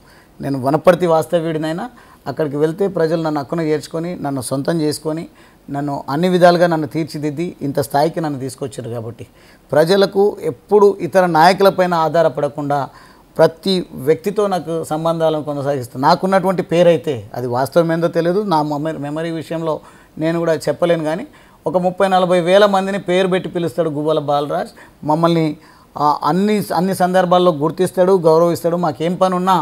S2: నేను వనపర్తి వాస్తవ్యుడినైనా అక్కడికి వెళ్తే ప్రజలు నన్ను హక్కున చేర్చుకొని, నన్ను సొంతం చేసుకొని, నన్ను అన్ని విధాలుగా నన్ను తీర్చిదిద్ది ఇంత స్థాయికి నన్ను తీసుకొచ్చారు. కాబట్టి ప్రజలకు ఎప్పుడు ఇతర నాయకులపైన ఆధారపడకుండా ప్రతి వ్యక్తితో నాకు సంబంధాలను కొనసాగిస్తాను. నాకున్నటువంటి పేరైతే అది వాస్తవం ఏందో తెలియదు, నా మెమరీ విషయంలో నేను కూడా చెప్పలేను. కానీ ఒక 30-40 వేల మందిని పేరు పెట్టి పిలుస్తాడు గువ్వల బాలరాజ్. మమ్మల్ని అన్ని సందర్భాల్లో గుర్తిస్తాడు, గౌరవిస్తాడు. మాకేం పని ఉన్నా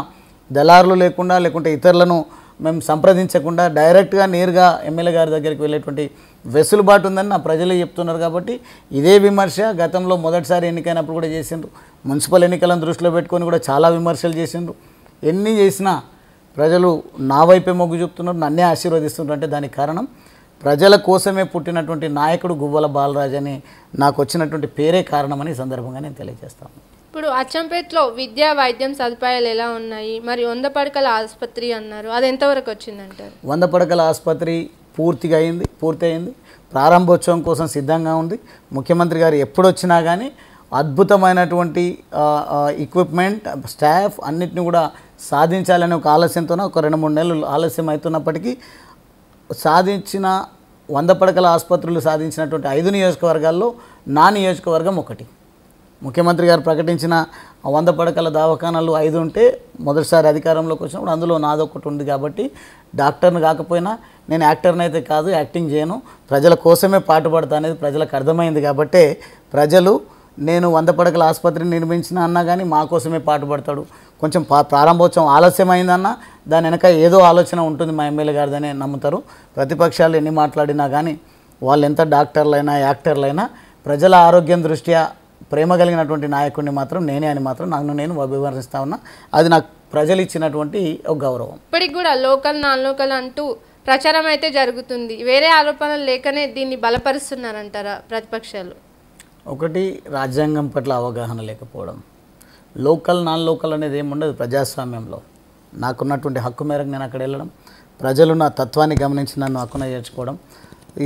S2: దళారులు లేకుండా లేకుంటే ఇతరులను మేము సంప్రదించకుండా డైరెక్ట్గా నేరుగా ఎమ్మెల్యే గారి దగ్గరికి వెళ్ళేటువంటి వెసులుబాటు ఉందని నా ప్రజలే చెప్తున్నారు. కాబట్టి ఇదే విమర్శ గతంలో మొదటిసారి ఎన్నికైనప్పుడు కూడా చేసిండ్రు. మున్సిపల్ ఎన్నికలను దృష్టిలో పెట్టుకొని కూడా చాలా విమర్శలు చేసిండ్రు. ఎన్ని చేసినా ప్రజలు నా వైపే మొగ్గు చూపుతున్నారు, నన్నే ఆశీర్వదిస్తున్నారు. అంటే దానికి కారణం ప్రజల కోసమే పుట్టినటువంటి నాయకుడు గువ్వల బాలరాజ్ అని నాకు వచ్చినటువంటి పేరే కారణమని ఈ సందర్భంగా నేను తెలియజేస్తాను.
S1: ఇప్పుడు అచ్చంపేటలో విద్యా వైద్యం సదుపాయాలు ఎలా ఉన్నాయి? మరి 100 పడకల ఆసుపత్రి అన్నారు, అది ఎంతవరకు వచ్చిందంటారు?
S2: 100 పడకల ఆసుపత్రి పూర్తి అయింది. ప్రారంభోత్సవం కోసం సిద్ధంగా ఉంది. ముఖ్యమంత్రి గారు ఎప్పుడు వచ్చినా కానీ అద్భుతమైనటువంటి ఎక్విప్మెంట్, స్టాఫ్ అన్నిటిని కూడా సాధించాలనే ఒక ఆలస్యంతోనే ఒక 2-3 నెలలు ఆలస్యం అవుతున్నప్పటికీ సాధించిన 100 పడకల ఆసుపత్రులు సాధించినటువంటి 5 నియోజకవర్గాల్లో నా నియోజకవర్గం ఒకటి. ముఖ్యమంత్రి గారు ప్రకటించిన 100 పడకల దవాఖానాలు 5 ఉంటే మొదటిసారి అధికారంలోకి వచ్చినప్పుడు అందులో నాదొకటి ఉంది. కాబట్టి డాక్టర్ని కాకపోయినా నేను యాక్టర్ని అయితే కాదు, యాక్టింగ్ చేయను, ప్రజల కోసమే పాటుపడతా అనేది ప్రజలకు అర్థమైంది. కాబట్టే ప్రజలు నేను 100 పడకల ఆసుపత్రిని నిర్మించిన అన్నా కానీ మా కోసమే పాటుపడతాడు. కొంచెం ప్రారంభోత్సవం ఆలస్యమైందన్నా దాని వెనక ఏదో ఆలోచన ఉంటుంది మా ఎమ్మెల్యే గారిదనే నమ్ముతారు. ప్రతిపక్షాలు ఎన్ని మాట్లాడినా కానీ వాళ్ళు ఎంత డాక్టర్లైనా యాక్టర్లైనా ప్రజల ఆరోగ్యం దృష్ట్యా ప్రేమ కలిగినటువంటి నాయకుడిని మాత్రం నేనే అని మాత్రం నేను అభివర్ణిస్తా ఉన్నా. అది నాకు ప్రజలు ఇచ్చినటువంటి ఒక గౌరవం.
S1: ఇప్పటికి కూడా లోకల్ నాన్ లోకల్ అంటూ ప్రచారం అయితే జరుగుతుంది. వేరే ఆరోపణలు లేకనే దీన్ని బలపరుస్తున్నారంటారా ప్రతిపక్షాలు?
S2: ఒకటి, రాజ్యాంగం పట్ల అవగాహన లేకపోవడం. లోకల్ నాన్ లోకల్ అనేది ఏముండదు ప్రజాస్వామ్యంలో. నాకున్నటువంటి హక్కు మేరకు నేను అక్కడ వెళ్ళడం, ప్రజలు నా తత్వాన్ని గమనించి నన్ను హక్కున చేర్చుకోవడం.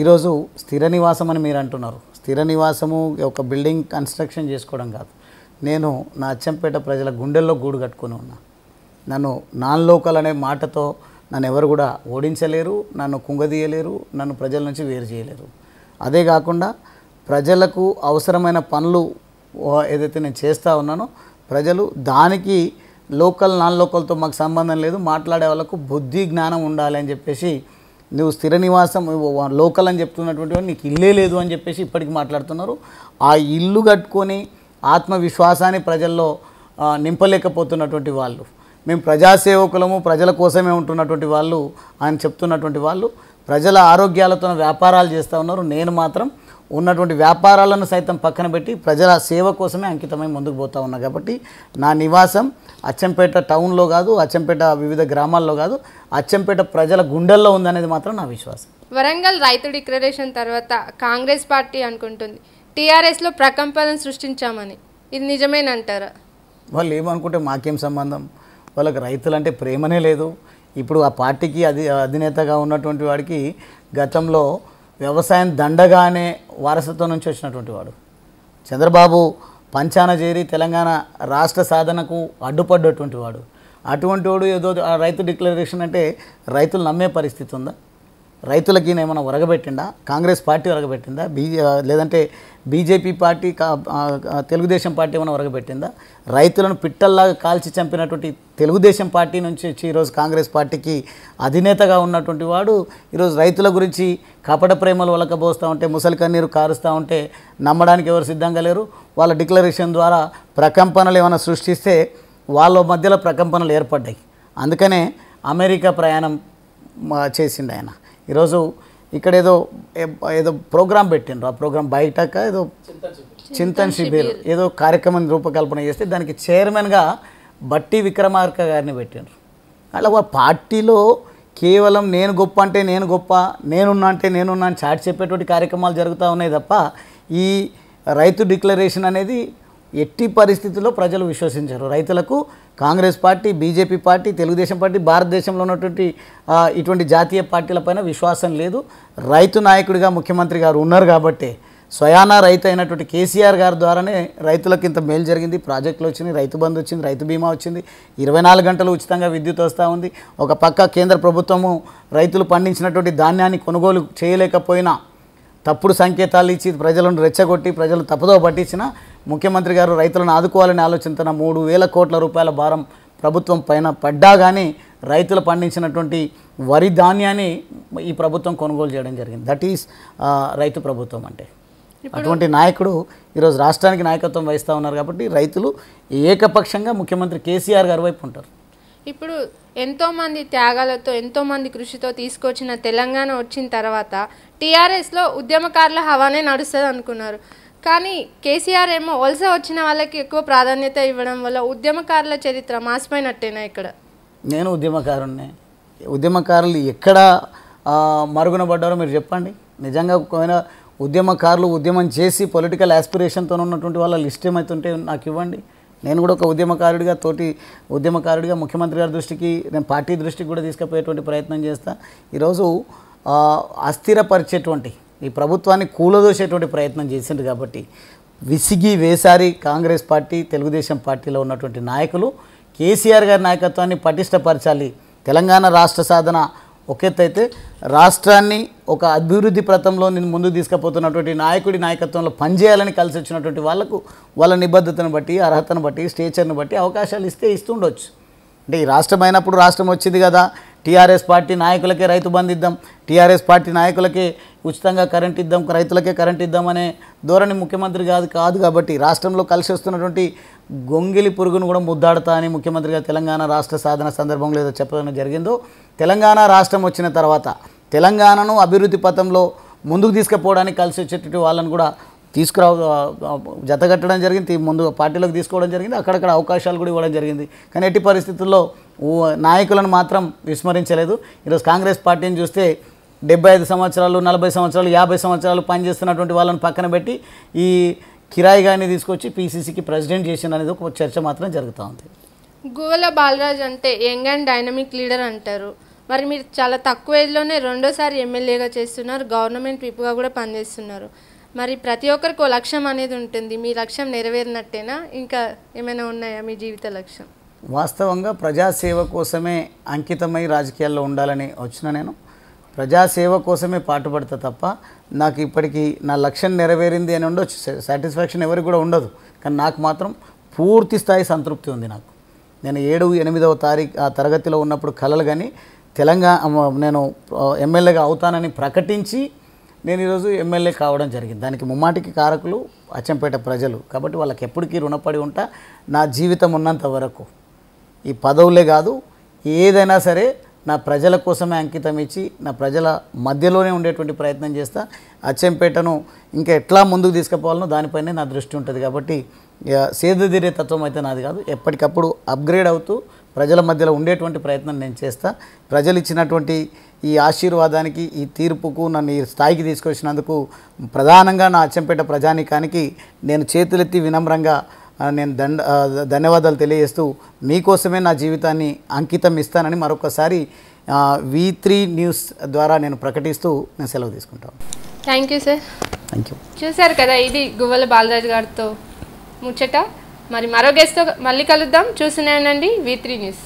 S2: ఈరోజు స్థిర నివాసం అని మీరు అంటున్నారు. స్థిర నివాసము ఒక బిల్డింగ్ కన్స్ట్రక్షన్ చేసుకోవడం కాదు. నేను నా అచ్చంపేట ప్రజల గుండెల్లో గూడు కట్టుకొని ఉన్నా. నన్ను నాన్ లోకల్ అనే మాటతో నన్ను ఎవరు కూడా ఓడించలేరు, నన్ను కుంగదీయలేరు, నన్ను ప్రజల నుంచి వేరు చేయలేరు. అదే కాకుండా ప్రజలకు అవసరమైన పనులు ఏదైతే నేను చేస్తూ ఉన్నానో ప్రజలు దానికి లోకల్ నాన్ లోకల్తో మాకు సంబంధం లేదు, మాట్లాడే వాళ్ళకు బుద్ధి జ్ఞానం ఉండాలి అని చెప్పేసి నువ్వు స్థిర నివాసం లోకల్ అని చెప్తున్నటువంటి వాడు నీకు ఇల్లే లేదు అని చెప్పేసి ఇప్పటికి మాట్లాడుతున్నారు. ఆ ఇల్లు కట్టుకొని ఆత్మవిశ్వాసాన్ని ప్రజల్లో నింపలేకపోతున్నటువంటి వాళ్ళు, మేము ప్రజాసేవకులము ప్రజల కోసమే ఉంటున్నటువంటి వాళ్ళు ఆయన చెప్తున్నటువంటి వాళ్ళు ప్రజల ఆరోగ్యాలతో వ్యాపారాలు చేస్తూ ఉన్నారు. నేను మాత్రం ఉన్నటువంటి వ్యాపారాలను సైతం పక్కన పెట్టి ప్రజల సేవ కోసమే అంకితమై ముందుకు పోతూ ఉన్నా. కాబట్టి నా నివాసం అచ్చంపేట టౌన్లో కాదు, అచ్చంపేట వివిధ గ్రామాల్లో కాదు, అచ్చంపేట ప్రజల గుండెల్లో ఉందనేది మాత్రం నా విశ్వాసం.
S1: వరంగల్ రైతు డిక్లరేషన్ తర్వాత కాంగ్రెస్ పార్టీ అనుకుంటుంది టీఆర్ఎస్లో ప్రకంపనలు సృష్టించామని, ఇది నిజమేనంటారా?
S2: వాళ్ళు ఏమనుకుంటే మాకేం సంబంధం? వాళ్ళకి రైతులంటే ప్రేమనే లేదు. ఇప్పుడు ఆ పార్టీకి అధినేతగా ఉన్నటువంటి వాడికి గతంలో వ్యవసాయం దండగానే వారసత్వం నుంచి వచ్చినటువంటి వాడు. చంద్రబాబు పంచాన చేరి తెలంగాణ రాష్ట్ర సాధనకు అడ్డుపడ్డటువంటి వాడు. అటువంటి వాడు ఏదో రైతు డిక్లరేషన్ అంటే రైతులు నమ్మే పరిస్థితి ఉందా? రైతులకి ఏమైనా ఒరగబెట్టిందా? కాంగ్రెస్ పార్టీ ఒరగబెట్టిందా? లేదంటే బీజేపీ పార్టీ తెలుగుదేశం పార్టీ ఏమైనా ఒరగబెట్టిందా? రైతులను పిట్టల్లాగా కాల్చి చంపినటువంటి తెలుగుదేశం పార్టీ నుంచి వచ్చి ఈరోజు కాంగ్రెస్ పార్టీకి అధినేతగా ఉన్నటువంటి వాడు ఈరోజు రైతుల గురించి కపట ప్రేమలు ఒలకబోస్తూ ఉంటే, ముసలి కన్నీరు కారుస్తూ ఉంటే నమ్మడానికి ఎవరు సిద్ధంగా లేరు. వాళ్ళ డిక్లరేషన్ ద్వారా ప్రకంపనలు ఏమైనా సృష్టిస్తే వాళ్ళ మధ్యలో ప్రకంపనలు ఏర్పడ్డాయి. అందుకనే అమెరికా ప్రయాణం చేసిండు ఆయన. ఈరోజు ఇక్కడ ఏదో ప్రోగ్రాం పెట్టిండ్రు. ఆ ప్రోగ్రాం బయటక ఏదో చింతన్ శిబిర్ ఏదో కార్యక్రమం రూపకల్పన చేస్తే దానికి చైర్మన్గా బట్టి విక్రమార్క గారిని పెట్టిండ్రు. అలా పార్టీలో కేవలం నేను గొప్ప అంటే నేను గొప్ప, నేనున్నా అంటే నేనున్నా అని చాటి చెప్పేటువంటి కార్యక్రమాలు జరుగుతూ ఉన్నాయి తప్ప ఈ రైతు డిక్లరేషన్ అనేది ఎట్టి పరిస్థితుల్లో ప్రజలు విశ్వసించారు. రైతులకు Congress party, BJP party, Telugu Desam party, భారతదేశంలో ఉన్నటువంటి ఇటువంటి జాతీయ పార్టీలపైన విశ్వాసం లేదు. రైతు నాయకుడిగా ముఖ్యమంత్రి గారు ఉన్నారు కాబట్టి స్వయానా రైతు అయినటువంటి కేసీఆర్ గారి ద్వారానే రైతులకు ఇంత మేలు జరిగింది. ప్రాజెక్టులు వచ్చినాయి, రైతు బంధు వచ్చింది, రైతు బీమా వచ్చింది, 24 గంటలు ఉచితంగా విద్యుత్ వస్తూ ఉంది. ఒక పక్క కేంద్ర ప్రభుత్వము రైతులు పండించినటువంటి ధాన్యాన్ని కొనుగోలు చేయలేకపోయినా తప్పుడు సంకేతాలు ఇచ్చి ప్రజలను రెచ్చగొట్టి ప్రజలు తప్పుదో పట్టించిన ముఖ్యమంత్రి గారు రైతులను ఆదుకోవాలని ఆలోచనతో 3,000 కోట్ల రూపాయల భారం ప్రభుత్వం పైన పడ్డా కానీ రైతులు పండించినటువంటి వరి ధాన్యాన్ని ఈ ప్రభుత్వం కొనుగోలు చేయడం జరిగింది. దట్ ఈస్ రైతు ప్రభుత్వం అంటే. అటువంటి నాయకుడు ఈరోజు రాష్ట్రానికి నాయకత్వం వహిస్తూ ఉన్నారు కాబట్టి రైతులు ఏకపక్షంగా ముఖ్యమంత్రి కేసీఆర్ గారి వైపు ఉంటారు.
S1: ఇప్పుడు ఎంతోమంది త్యాగాలతో ఎంతోమంది కృషితో తీసుకొచ్చిన తెలంగాణ వచ్చిన తర్వాత టీఆర్ఎస్లో ఉద్యమకారుల హవానే నడుస్తుంది అనుకున్నారు. కానీ కేసీఆర్ ఏమో వలస వచ్చిన వాళ్ళకి ఎక్కువ ప్రాధాన్యత ఇవ్వడం వల్ల ఉద్యమకారుల చరిత్ర మాసిపోయినట్టేనా ఇక్కడ?
S2: నేను ఉద్యమకారుణ్ణే. ఉద్యమకారులు ఎక్కడ మరుగున పడ్డారో మీరు చెప్పండి. నిజంగా ఒకవేళ ఉద్యమకారులు ఉద్యమం చేసి పొలిటికల్ ఆస్పిరేషన్తో ఉన్నటువంటి వాళ్ళ లిస్ట్ ఏమవుతుంటే నాకు ఇవ్వండి. నేను కూడా ఒక ఉద్యమకారుడిగా తోటి ఉద్యమకారుడిగా ముఖ్యమంత్రి గారి దృష్టికి నేను పార్టీ దృష్టికి కూడా తీసుకుపోయేటువంటి ప్రయత్నం చేస్తా. ఈరోజు అస్థిరపరిచేటువంటి ఈ ప్రభుత్వాన్ని కూలదోసేటువంటి ప్రయత్నం చేసిండ్రు కాబట్టి విసిగి వేసారి కాంగ్రెస్ పార్టీ తెలుగుదేశం పార్టీలో ఉన్నటువంటి నాయకులు కేసీఆర్ గారి నాయకత్వాన్ని పటిష్టపరచాలి. తెలంగాణ రాష్ట్ర సాధన ఒకెత్తైతే రాష్ట్రాన్ని ఒక అభివృద్ధి పథంలో ముందుకు తీసుకుపోతున్నటువంటి నాయకుడి నాయకత్వంలో పనిచేయాలని కలిసి వచ్చినటువంటి వాళ్ళకు వాళ్ళ నిబద్ధతను బట్టి అర్హతను బట్టి స్టేచర్ను బట్టి అవకాశాలు ఇస్తుండొచ్చు. అంటే ఈ రాష్ట్రం అయినప్పుడు రాష్ట్రం వచ్చింది కదా, టీఆర్ఎస్ పార్టీ నాయకులకే రైతు బంధు ఇద్దాం, టీఆర్ఎస్ పార్టీ నాయకులకే ఉచితంగా కరెంట్ ఇద్దాం, రైతులకే కరెంట్ ఇద్దామనే ధోరణి ముఖ్యమంత్రి కాదు కాబట్టి రాష్ట్రంలో కలిసి వస్తున్నటువంటి గొంగిలి పురుగును కూడా ముద్దాడుతా అని ముఖ్యమంత్రిగా తెలంగాణ రాష్ట్ర సాధన సందర్భంలో ఏదో చెప్పడం జరిగిందో, తెలంగాణ రాష్ట్రం వచ్చిన తర్వాత తెలంగాణను అభివృద్ధి పథంలో ముందుకు తీసుకుపోవడానికి కలిసి వచ్చేటువంటి వాళ్ళని కూడా జతగట్టడం జరిగింది, ముందు పార్టీలోకి తీసుకోవడం జరిగింది, అక్కడక్కడ అవకాశాలు కూడా ఇవ్వడం జరిగింది. కానీ ఎట్టి పరిస్థితుల్లో నాయకులను మాత్రం విస్మరించలేదు. ఈరోజు కాంగ్రెస్ పార్టీని చూస్తే 75 సంవత్సరాలు 40 సంవత్సరాలు 50 సంవత్సరాలు పనిచేస్తున్నటువంటి వాళ్ళని పక్కన పెట్టి ఈ కిరాయి గారిని తీసుకొచ్చి పీసీసీకి ప్రెసిడెంట్ చేసిన అనేది ఒక చర్చ మాత్రం జరుగుతూ ఉంది.
S1: గువ్వల బాలరాజ్ అంటే యంగ్ అండ్ డైనమిక్ లీడర్ అంటారు. మరి మీరు చాలా తక్కువ ఏజ్లోనే రెండోసారి ఎమ్మెల్యేగా చేస్తున్నారు, గవర్నమెంట్ విప్గా కూడా పనిచేస్తున్నారు. మరి ప్రతి ఒక్కరికి లక్ష్యం అనేది ఉంటుంది. మీ లక్ష్యం నెరవేరినట్టేనా? ఇంకా ఏమైనా ఉన్నాయా మీ జీవిత లక్ష్యం?
S2: వాస్తవంగా ప్రజాసేవ కోసమే అంకితమై రాజకీయాల్లో ఉండాలని వచ్చిన నేను ప్రజాసేవ కోసమే పాటుపడతా తప్ప నాకు ఇప్పటికీ నా లక్ష్యం నెరవేరింది అని ఉండొచ్చు, సాటిస్ఫాక్షన్ ఎవరికి కూడా ఉండదు. కానీ నాకు మాత్రం పూర్తి స్థాయి సంతృప్తి ఉంది. నేను 7, 8వ తరగతిలో ఉన్నప్పుడు కలలు కానీ నేను ఎమ్మెల్యేగా అవుతానని ప్రకటించి నేను ఈరోజు ఎమ్మెల్యే కావడం జరిగింది. దానికి ముమ్మాటికి కారకులు అచ్చంపేట ప్రజలు కాబట్టి వాళ్ళకి ఎప్పటికీ రుణపడి ఉంటా. నా జీవితం ఉన్నంత వరకు ఈ పదవులే కాదు ఏదైనా సరే నా ప్రజల కోసమే అంకితం ఇచ్చి నా ప్రజల మధ్యలోనే ఉండేటువంటి ప్రయత్నం చేస్తా. అచ్చంపేటను ఇంకా ఎట్లా ముందుకు తీసుకుపోవాలనో దానిపైనే నా దృష్టి ఉంటుంది. కాబట్టి సేదతీరే తత్వం అయితే నాది కాదు. ఎప్పటికప్పుడు అప్గ్రేడ్ అవుతూ ప్రజల మధ్యలో ఉండేటువంటి ప్రయత్నం నేను చేస్తా. ప్రజలు ఇచ్చినటువంటి ఈ ఆశీర్వాదానికి ఈ తీర్పుకు నన్ను ఈ స్థాయికి తీసుకొచ్చినందుకు ప్రధానంగా నా అచ్చంపేట ప్రజానీకానికి నేను చేతులెత్తి వినమ్రంగా నేను ధన్యవాదాలు తెలియజేస్తూ మీకోసమే నా జీవితాన్ని అంకితం ఇస్తానని మరొకసారి V3 న్యూస్ ద్వారా నేను ప్రకటిస్తూ నేను సెలవు తీసుకుంటాను.
S1: Thank you sir.
S2: Thank you.
S1: చూశారు కదా, ఇది గువ్వల బాలరాజ్ గారితో ముచ్చట. మరి మరో గెస్ట్తో మళ్ళీ కలుద్దాం. చూస్తూనే ఉండండి V3 న్యూస్.